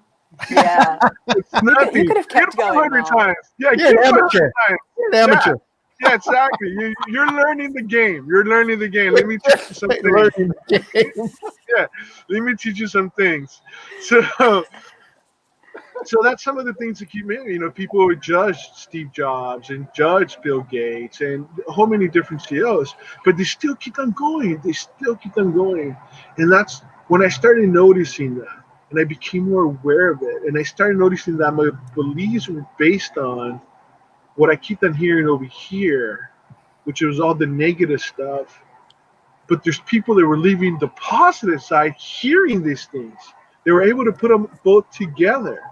Yeah. It's nothing. You could have kept Get 500 going. times. Yeah, You're an amateur. times. You're an amateur. Yeah, exactly. You're learning the game. Let me teach you some things. Learning the game. Yeah, let me teach you some things. So that's some of the things that keep me. People would judge Steve Jobs and judge Bill Gates and so many different CEOs, but they still keep on going. And that's when I started noticing that, and I became more aware of it, and I started noticing that my beliefs were based on what I keep on hearing over here, which was all the negative stuff. But there's people that were leaving the positive side, hearing these things. They were able to put them both together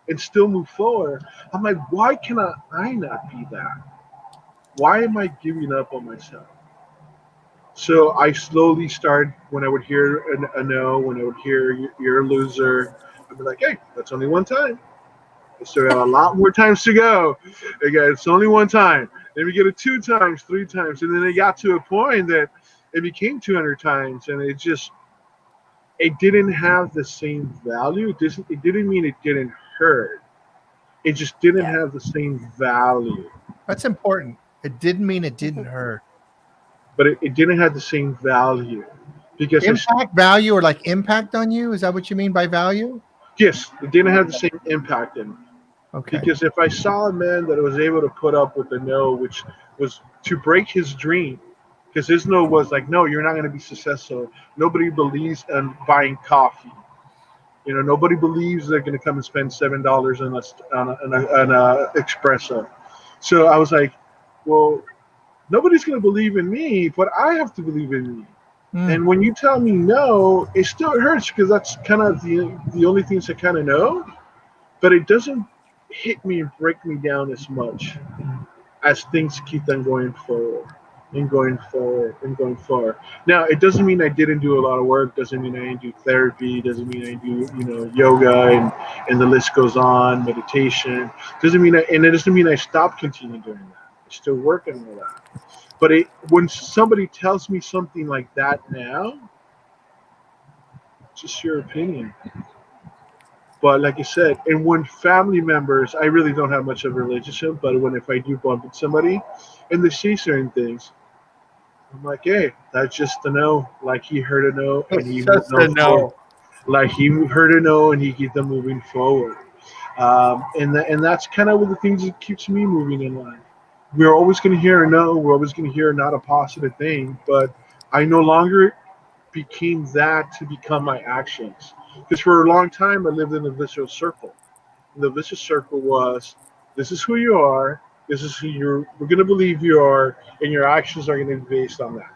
and still move forward. I'm like, why cannot I not be that? Why am I giving up on myself? So I slowly started, when I would hear a no, when I would hear you're a loser, I'd be like, hey, that's only one time. I still got a lot more times to go. Again, it's only one time. Then we get it 2 times, 3 times. And then it got to a point that it became 200 times. And it didn't have the same value. It didn't mean it didn't hurt. It just didn't have the same value. That's important. It didn't mean it didn't hurt. But it didn't have the same value. Because value, or like impact on you? Is that what you mean by value? Yes, it didn't have the same impact in me. Okay. Because if I saw a man that was able to put up with the no, which was to break his dream, because his no was like, no, you're not going to be successful. Nobody believes in buying coffee. Nobody believes they're going to come and spend $7 on an espresso. So I was like, well, nobody's going to believe in me, but I have to believe in me. And when you tell me no, it still hurts, because that's kind of the only things I kind of know. But it doesn't hit me and break me down as much as things keep on going forward and going forward and going forward. Now, it doesn't mean I didn't do a lot of work. Doesn't mean I didn't do therapy. Doesn't mean I do yoga and the list goes on, meditation. Doesn't mean and it doesn't mean I stopped continuing doing that. I'm still working on that. But when somebody tells me something like that now, it's just your opinion. But like I said, and when family members, I really don't have much of a relationship, but if I do bump into somebody and they say certain things, I'm like, hey, that's just a no. Like he heard a no and he moved on forward. Like he heard a no and he kept them moving forward. And that's kind of one of the things that keeps me moving in life. we're always going to hear a no, we're always going to hear not a positive thing, but I no longer became that to become my actions. Because for a long time, I lived in a vicious circle. And the vicious circle was, this is who you are, this is who we're going to believe you are, and your actions are going to be based on that.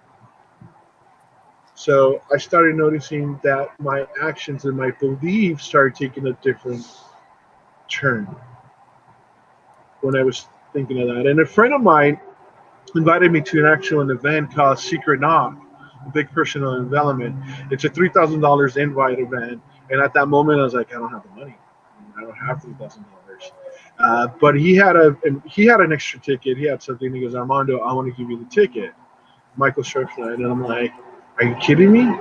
So I started noticing that my actions and my beliefs started taking a different turn when I was thinking of that. And a friend of mine invited me to an actual event called Secret Knock, a big personal development. It's a $3,000 invite event, and at that moment, I was like, I don't have the money. I don't have $3,000. But he had an extra ticket. He had something. He goes, Armando, I want to give you the ticket. Michael Strickland, and I'm like, are you kidding me?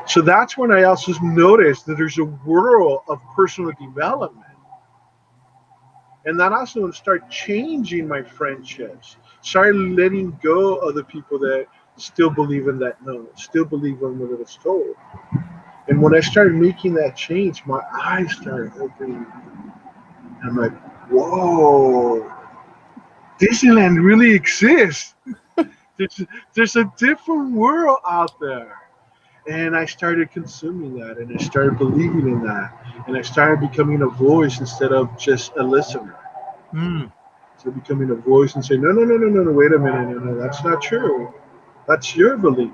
So that's when I also noticed that there's a world of personal development. And that also started changing my friendships. Started letting go of the people that still believe in that no, still believe in what it was told. And when I started making that change, my eyes started opening. And I'm like, whoa, Disneyland really exists. There's a different world out there. And I started consuming that, and I started believing in that, and I started becoming a voice instead of just a listener. Mm. So becoming a voice and saying, no, wait a minute, no, that's not true. That's your belief.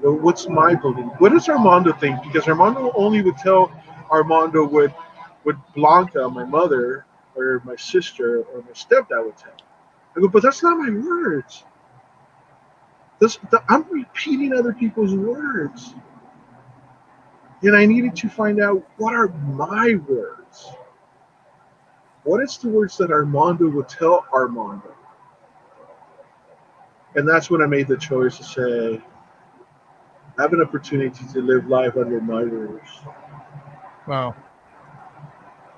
Well, what's my belief? What does Armando think? Because Armando only would tell Armando what Blanca, my mother, or my sister, or my stepdad would tell. I go, but that's not my words. I'm repeating other people's words. And I needed to find out, what are my words? What is the words that Armando would tell Armando? And that's when I made the choice to say, I have an opportunity to live life under my rules. Wow.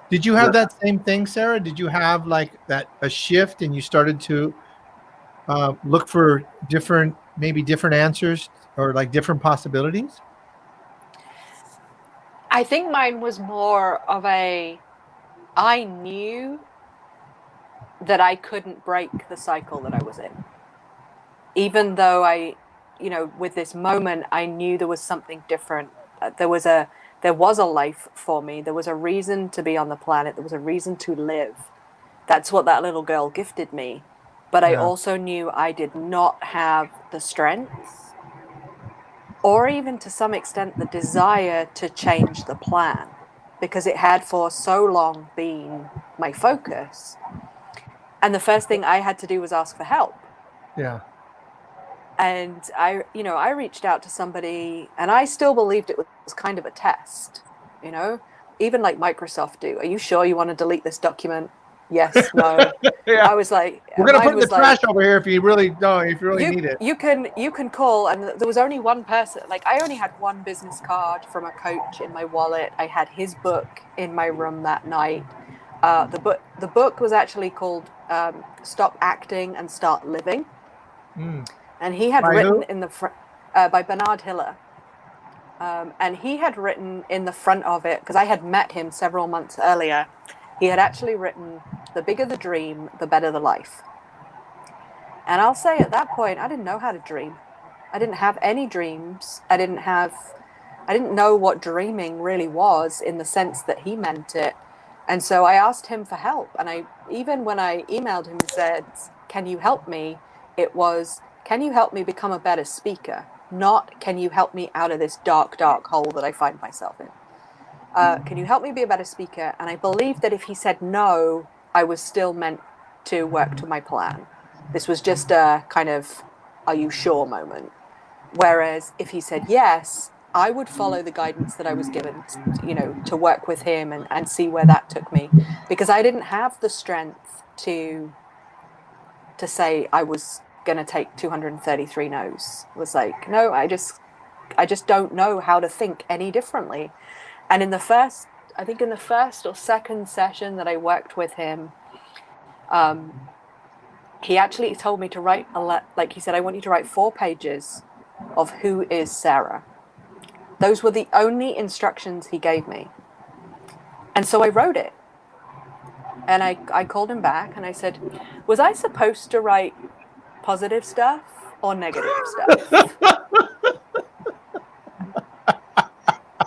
Did you have that same thing, Sarah? Did you have like that a shift and you started to look for maybe different answers or like different possibilities? I think mine was more of I knew that I couldn't break the cycle that I was in. Even though with this moment, I knew there was something different. There was a life for me. There was a reason to be on the planet. There was a reason to live. That's what that little girl gifted me. But I also knew I did not have the strength, or even to some extent the desire to change the plan, because it had for so long been my focus. And the first thing I had to do was ask for help. Yeah. And I reached out to somebody, and I still believed it was kind of a test, even like Microsoft do. Are you sure you want to delete this document? Yes, no. Yeah. I was like, we're gonna put it in the trash over here if you really need it. You can call, and there was only one person. Like, I only had one business card from a coach in my wallet. I had his book in my room that night. The book was actually called "Stop Acting and Start Living." Mm. And he had By written who? in the front by Bernard Hiller. And he had written in the front of it, because I had met him several months earlier, he had actually written, "The bigger the dream, the better the life." And I'll say at that point, I didn't know how to dream. I didn't have any dreams. I didn't know what dreaming really was in the sense that he meant it. And so I asked him for help. And even when I emailed him and said, "Can you help me?" It was, "Can you help me become a better speaker?" Not, "Can you help me out of this dark, dark hole that I find myself in?" Can you help me be a better speaker? And I believed that if he said no, I was still meant to work to my plan. This was just a kind of, "Are you sure?" moment. Whereas if he said yes, I would follow the guidance that I was given, to work with him and see where that took me. Because I didn't have the strength to say I was going to take 233 no's. It was like, no, I just don't know how to think any differently. And in the first or second session that I worked with him, he actually told me to write like he said, "I want you to write 4 pages of who is Sarah." Those were the only instructions he gave me. And so I wrote it. And I called him back and I said, was I supposed to write positive stuff or negative stuff?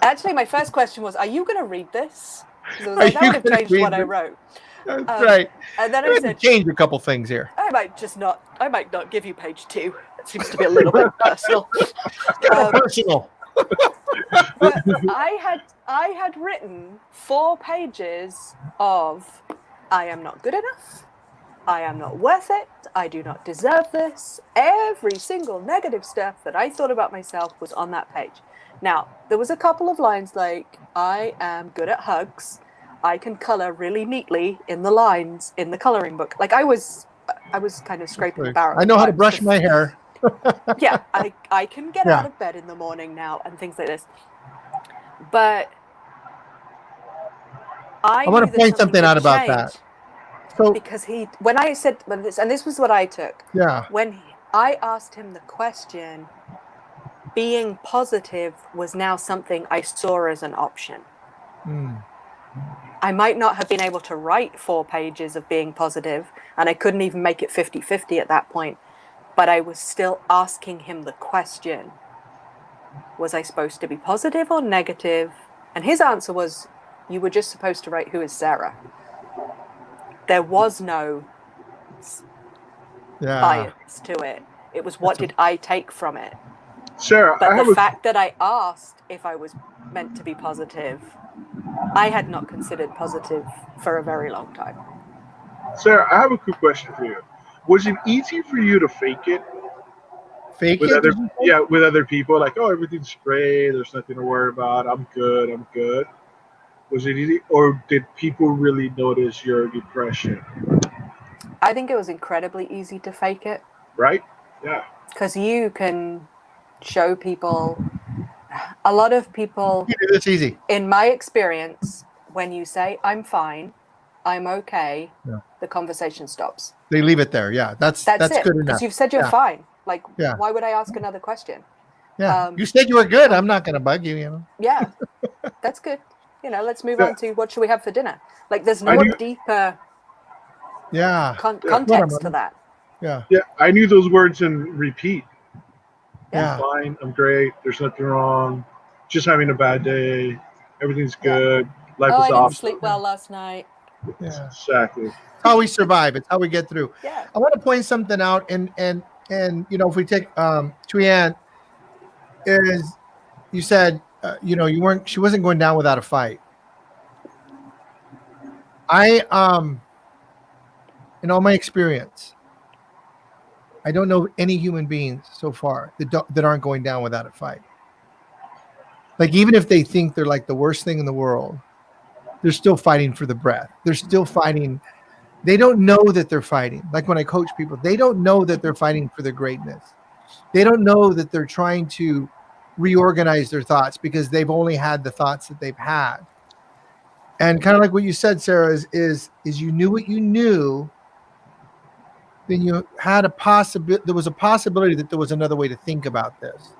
Actually, my first question was, are you going to read this? That would have changed what I wrote. That's right. And then I I said, change a couple things here. I might not give you page 2. It seems to be a little bit personal. Personal. But I had written 4 pages of I am not good enough, I am not worth it, I do not deserve this. Every single negative stuff that I thought about myself was on that page. Now, there was a couple of lines like, I am good at hugs, I can color really neatly in the lines in the coloring book. Like I was kind of scraping the barrel. I know how to brush my hair. Yeah, I can get out of bed in the morning now and things like this. But I want to point something out about that. So because when I said this, and this was what I took. Yeah. When I asked him the question, being positive was now something I saw as an option. I might not have been able to write 4 pages of being positive, and I couldn't even make it 50-50 at that point. But I was still asking him the question, was I supposed to be positive or negative? And his answer was, you were just supposed to write, who is Sarah? There was no bias to it. It was, what did I take from it? Sarah, but the fact that I asked if I was meant to be positive, I had not considered positive for a very long time. Sarah, I have a quick question for you. Was it easy for you to fake it? With other people, like, oh, everything's great, there's nothing to worry about, I'm good. Was it easy, or did people really notice your depression? I think it was incredibly easy to fake it. Right? Yeah. Because you can show people, a lot of people, it's easy. In my experience, when you say, I'm fine, I'm okay, the conversation stops. They leave it there. Yeah, that's it. good enough. Because you've said you're fine. Like, why would I ask another question? Yeah, you said you were good. I'm not going to bug you, you know. Yeah, that's good. You know, let's move on to what should we have for dinner? Like, there's no deeper context to that. Yeah, I knew those words in repeat. Yeah. I'm fine, I'm great, there's nothing wrong, just having a bad day, everything's good, life is I didn't awesome. sleep well last night. Yeah, exactly. It's how we survive. It's how we get through. Yeah. I want to point something out, and you know, if we take Thuy-Anh, is you said she wasn't going down without a fight. In all my experience, I don't know any human beings so far that aren't going down without a fight. Like, even if they think they're like the worst thing in the world, they're still fighting for the breath. They're still fighting. They don't know that they're fighting. Like when I coach people, they don't know that they're fighting for their greatness. They don't know that they're trying to reorganize their thoughts because they've only had the thoughts that they've had. And kind of like what you said, Sarah, is you knew what you knew, then you had there was a possibility that there was another way to think about this.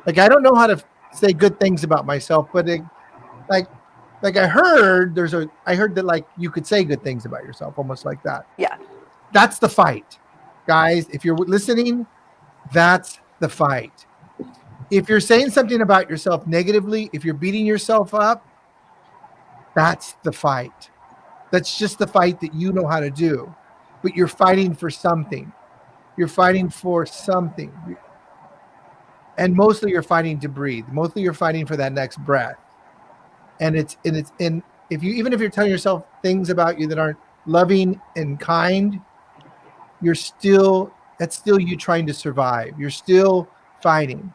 Like, I don't know how to say good things about myself, but I heard that like you could say good things about yourself, almost like that. Yeah. That's the fight. Guys, if you're listening, that's the fight. If you're saying something about yourself negatively, if you're beating yourself up, that's the fight. That's just the fight that you know how to do. But you're fighting for something. You're fighting for something. And mostly you're fighting to breathe. Mostly you're fighting for that next breath. And if you're telling yourself things about you that aren't loving and kind, that's still you trying to survive. You're still fighting.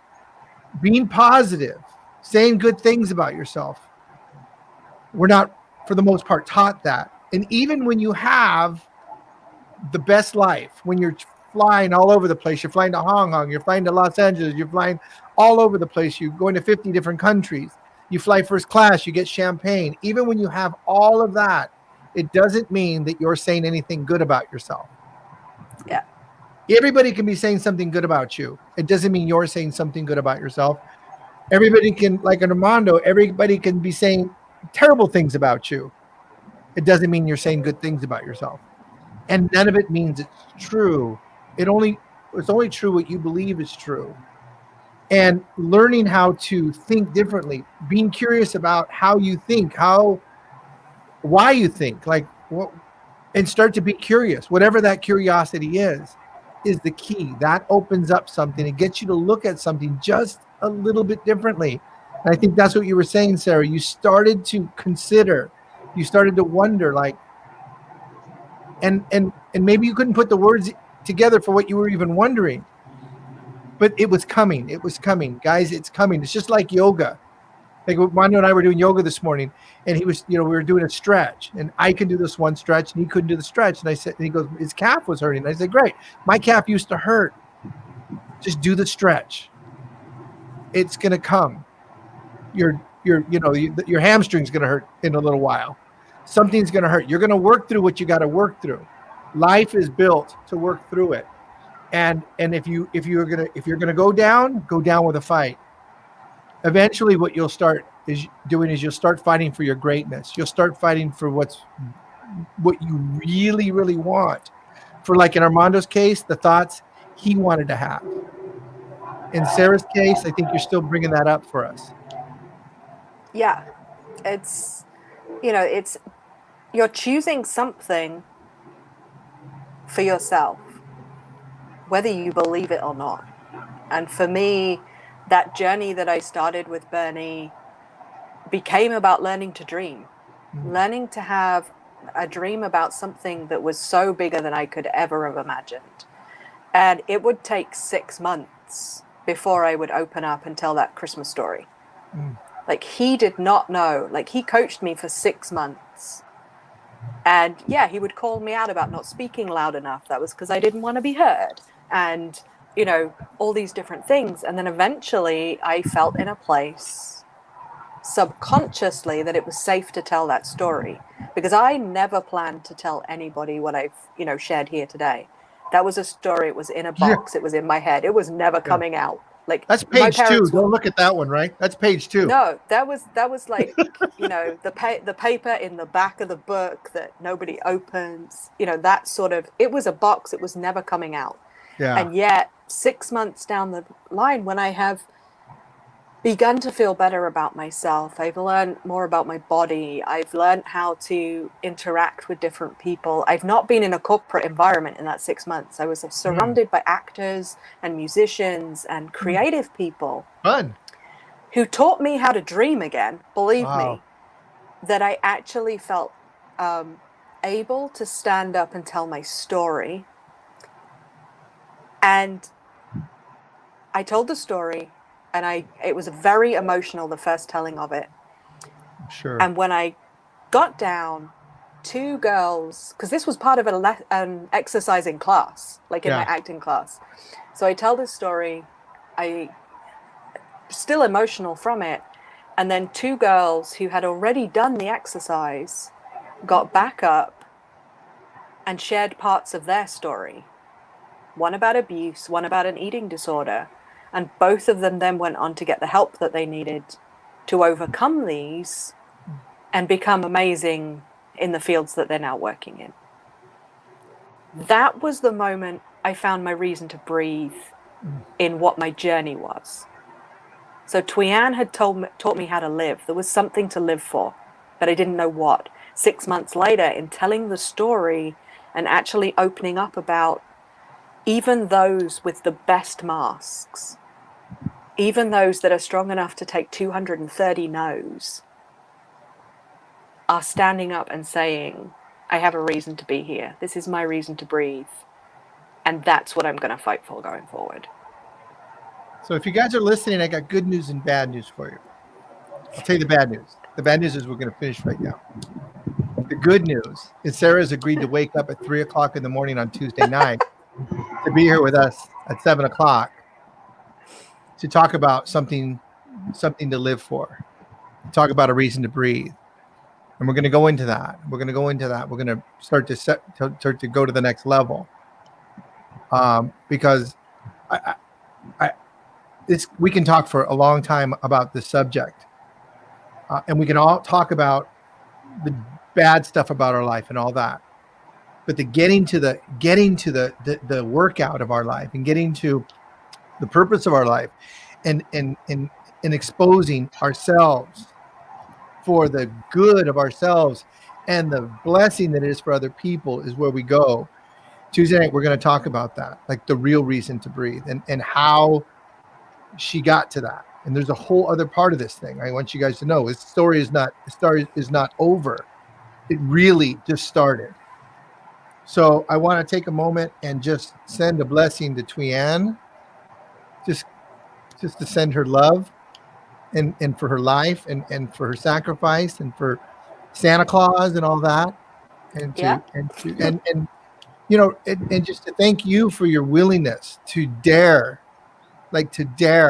Being positive, saying good things about yourself. We're not, for the most part, taught that. And even when you have the best life, when you're flying all over the place, you're flying to Hong Kong, you're flying to Los Angeles, you're flying all over the place, you're going to 50 different countries, you fly first class, you get champagne. Even when you have all of that, it doesn't mean that you're saying anything good about yourself. Yeah. Everybody can be saying something good about you. It doesn't mean you're saying something good about yourself. Everybody can, like Armando, everybody can be saying terrible things about you. it doesn't mean you're saying good things about yourself. And none of it means it's true. It's only true what you believe is true. And learning how to think differently, being curious about how you think, why you think, like what, and start to be curious. Whatever that curiosity is the key. That opens up something. It gets you to look at something just a little bit differently. And I think that's what you were saying, Sarah. You started to consider, you started to wonder, like, and maybe you couldn't put the words together for what you were even wondering, but it was coming. It was coming, guys. It's coming. It's just like yoga. Like Manu and I were doing yoga this morning, and he was, we were doing a stretch, and I can do this one stretch, and he couldn't do the stretch. And I said, and he goes, his calf was hurting. And I said, great. My calf used to hurt. Just do the stretch. It's going to come. Your hamstring's going to hurt in a little while. Something's going to hurt. You're going to work through what you got to work through. Life is built to work through it. And if you're gonna go down with a fight. Eventually, what you'll start doing is you'll start fighting for your greatness. You'll start fighting for what you really, really want. For, like in Armando's case, the thoughts he wanted to have. In Sarah's case, I think you're still bringing that up for us. Yeah, it's you're choosing something for yourself, whether you believe it or not. And for me, that journey that I started with Bernie became about learning to dream, learning to have a dream about something that was so bigger than I could ever have imagined. And it would take 6 months before I would open up and tell that Christmas story. Like, he did not know. Like, he coached me for 6 months. And yeah, he would call me out about not speaking loud enough. That was because I didn't want to be heard. And, all these different things. And then eventually I felt in a place subconsciously that it was safe to tell that story, because I never planned to tell anybody what I've, shared here today. That was a story. It was in a box. It was in my head. It was never coming out. Like, that's page 2. Don't look at that one, right? That's page 2. No, that was like, the paper in the back of the book that nobody opens, that sort of, it was a box. It was never coming out. Yeah. And yet 6 months down the line, when I have begun to feel better about myself, I've learned more about my body. I've learned how to interact with different people. I've not been in a corporate environment in that 6 months. I was surrounded by actors and musicians and creative people. Fun. Who taught me how to dream again. Believe me, that I actually felt able to stand up and tell my story. And I told the story, and it was very emotional, the first telling of it. Sure. And when I got down, 2 girls, because this was part of an exercising class, like in my acting class. So I tell this story, I still emotional from it. And then 2 girls who had already done the exercise got back up and shared parts of their story. One about abuse, one about an eating disorder. And both of them then went on to get the help that they needed to overcome these and become amazing in the fields that they're now working in. That was the moment I found my reason to breathe in what my journey was. So Thuy-Anh had taught me how to live. There was something to live for, but I didn't know what. 6 months later, in telling the story and actually opening up about even those with the best masks, even those that are strong enough to take 230 no's, are standing up and saying, I have a reason to be here. This is my reason to breathe. And that's what I'm going to fight for going forward. So if you guys are listening, I got good news and bad news for you. I'll tell you the bad news. The bad news is we're going to finish right now. The good news is Sarah's agreed to wake up at 3 o'clock in the morning on Tuesday night to be here with us at 7 o'clock to talk about something to live for, talk about a reason to breathe. And we're going to go into that. We're going to start to go to the next level. Because we can talk for a long time about this subject. And we can all talk about bad stuff about our life and all that. But the getting to the workout of our life and getting to the purpose of our life and exposing ourselves for the good of ourselves and the blessing that it is for other people is where we go. Tuesday night, we're going to talk about that, like the real reason to breathe and how she got to that. And there's a whole other part of this thing. I want you guys to know the story is not over. It really just started. So I want to take a moment and just send a blessing to Thuy-Anh, just to send her love and for her life and for her sacrifice and for Santa Claus and all that. And and just to thank you for your willingness to dare to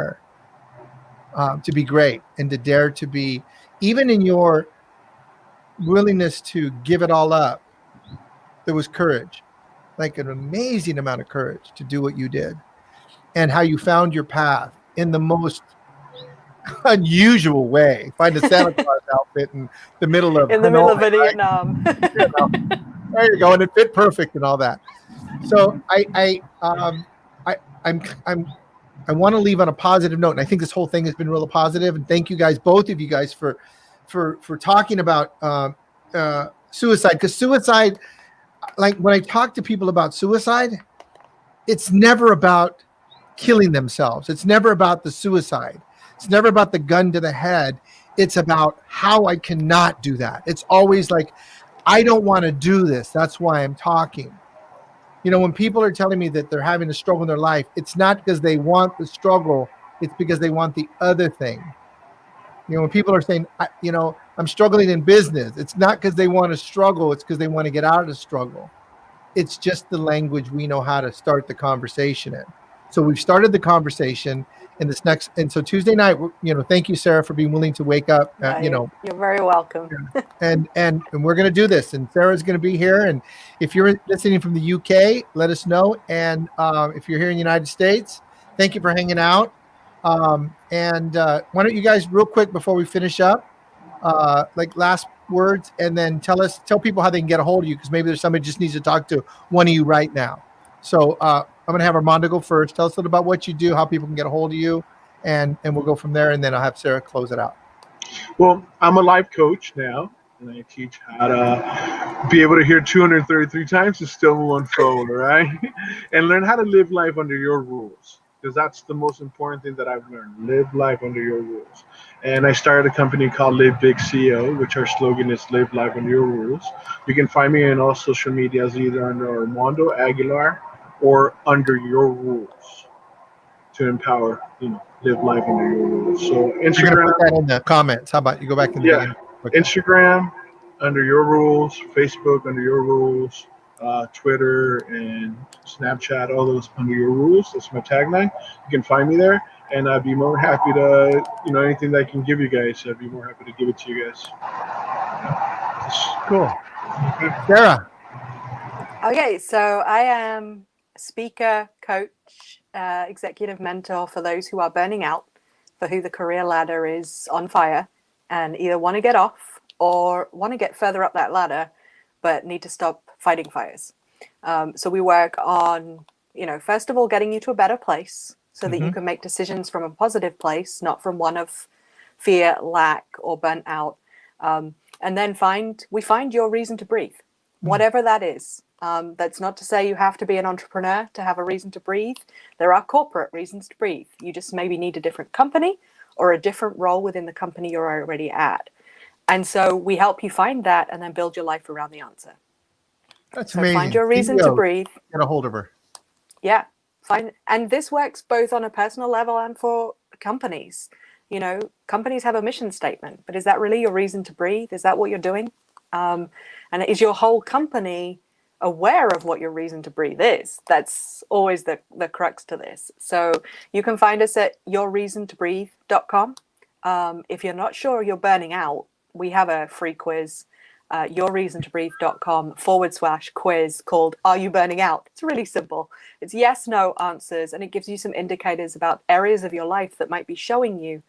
be great and to dare to be, even in your willingness to give it all up, there was courage, like an amazing amount of courage to do what you did, and how you found your path in the most unusual way. Find a Santa Claus outfit in the middle of Vietnam. There you go, and it fit perfect and all that. So I want to leave on a positive note, and I think this whole thing has been real positive. And thank you guys, both of you guys, for talking about suicide, because suicide, like when I talk to people about suicide, it's never about killing themselves. It's never about the suicide. It's never about the gun to the head. It's about how I cannot do that. It's always like, I don't want to do this. That's why I'm talking. You know, when people are telling me that they're having a struggle in their life, it's not because they want the struggle. It's because they want the other thing. You know, when people are saying, I'm struggling in business, it's not because they want to struggle. It's because they want to get out of the struggle. It's just the language we know how to start the conversation in. So we've started the conversation in this next, and so Tuesday night, thank you, Sarah, for being willing to wake up. You're very welcome. And we're going to do this, and Sarah's going to be here. And if you're listening from the UK, let us know. And if you're here in the United States, thank you for hanging out. Why don't you guys, real quick before we finish up, like last words, and then tell people how they can get a hold of you, because maybe there's somebody just needs to talk to one of you right now. So I'm going to have Armando go first. Tell us a little about what you do, how people can get a hold of you, and we'll go from there, and then I'll have Sarah close it out. Well, I'm a life coach now, and I teach how to be able to hear 233 times and still move forward, right? And learn how to live life under your rules, because that's the most important thing that I've learned. Live life under your rules. And I started a company called Live Big CEO, which our slogan is Live Life Under Your Rules. You can find me on all social medias, either under Armando Aguilar or Under Your Rules, to empower, live life under your rules. So Instagram, put that in the comments. How about you go back to the beginning? Okay. Instagram, Under Your Rules, Facebook, Under Your Rules, Twitter and Snapchat, all those Under Your Rules. That's my tagline. You can find me there, and I'd be more happy to, anything that I can give you guys, I'd be more happy to give it to you guys. Cool. Sarah. Okay, so I am speaker, coach, executive mentor for those who are burning out, for who the career ladder is on fire and either want to get off or want to get further up that ladder but need to stop fighting fires. So we work on, first of all, getting you to a better place so that you can make decisions from a positive place, not from one of fear, lack, or burnt out. And then we find your reason to breathe, whatever that is. That's not to say you have to be an entrepreneur to have a reason to breathe. There are corporate reasons to breathe. You just maybe need a different company or a different role within the company you're already at. And so we help you find that and then build your life around the answer. That's so amazing. Find your reason to breathe. Get a hold of her. Yeah. And this works both on a personal level and for companies. Companies have a mission statement, but is that really your reason to breathe? Is that what you're doing? And is your whole company aware of what your reason to breathe is? That's always the crux to this. So you can find us at yourreasontobreathe.com. If you're not sure you're burning out, we have a free quiz, yourreasontobreathe.com/quiz called Are You Burning Out? It's really simple. It's yes, no answers, and it gives you some indicators about areas of your life that might be showing you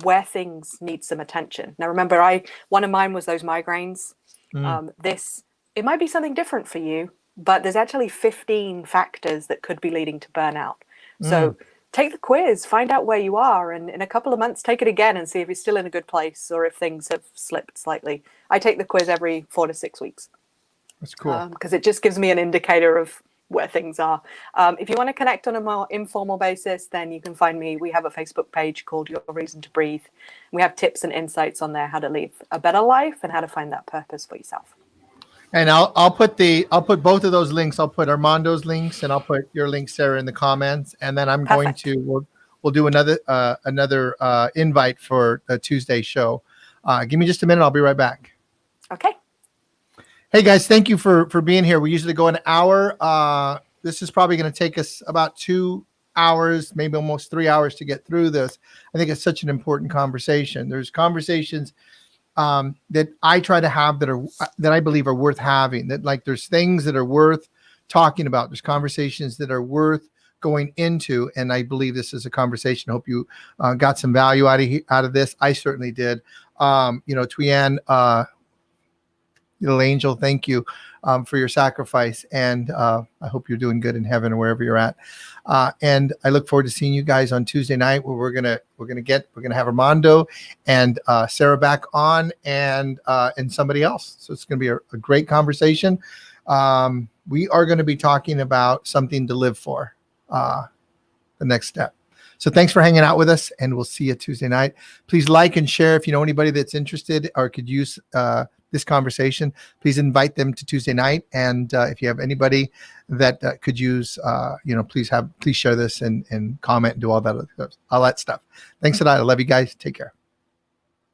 where things need some attention. Now, remember, one of mine was those migraines. It might be something different for you, but there's actually 15 factors that could be leading to burnout. So take the quiz, find out where you are, and in a couple of months, take it again and see if you're still in a good place or if things have slipped slightly. I take the quiz every 4 to 6 weeks. That's cool. Because it just gives me an indicator of where things are. If you want to connect on a more informal basis, then you can find me. We have a Facebook page called Your Reason to Breathe. We have tips and insights on there, how to live a better life and how to find that purpose for yourself. And I'll put both of those links. I'll put Armando's links and I'll put your link, Sarah, in the comments. And then I'm going to we'll do another invite for the Tuesday show. Give me just a minute. I'll be right back. Okay. Hey guys, thank you for being here. We usually go an hour. This is probably going to take us about 2 hours, maybe almost 3 hours to get through this. I think it's such an important conversation. There's conversations that I try to have that I believe are worth having. That like there's things that are worth talking about. There's conversations that are worth going into, and I believe this is a conversation. I hope you got some value out of this. I certainly did. Tuyan. Little angel, thank you for your sacrifice, and I hope you're doing good in heaven or wherever you're at. And I look forward to seeing you guys on Tuesday night, where we're gonna have Armando and Sarah back on, and somebody else. So it's gonna be a great conversation. We are going to be talking about something to live for, the next step. So thanks for hanging out with us, and we'll see you Tuesday night. Please like and share if you know anybody that's interested or could use this conversation. Please invite them to Tuesday night. And if you have anybody that could use, please share this and comment and do all that stuff. Thanks a lot. I love you guys. Take care.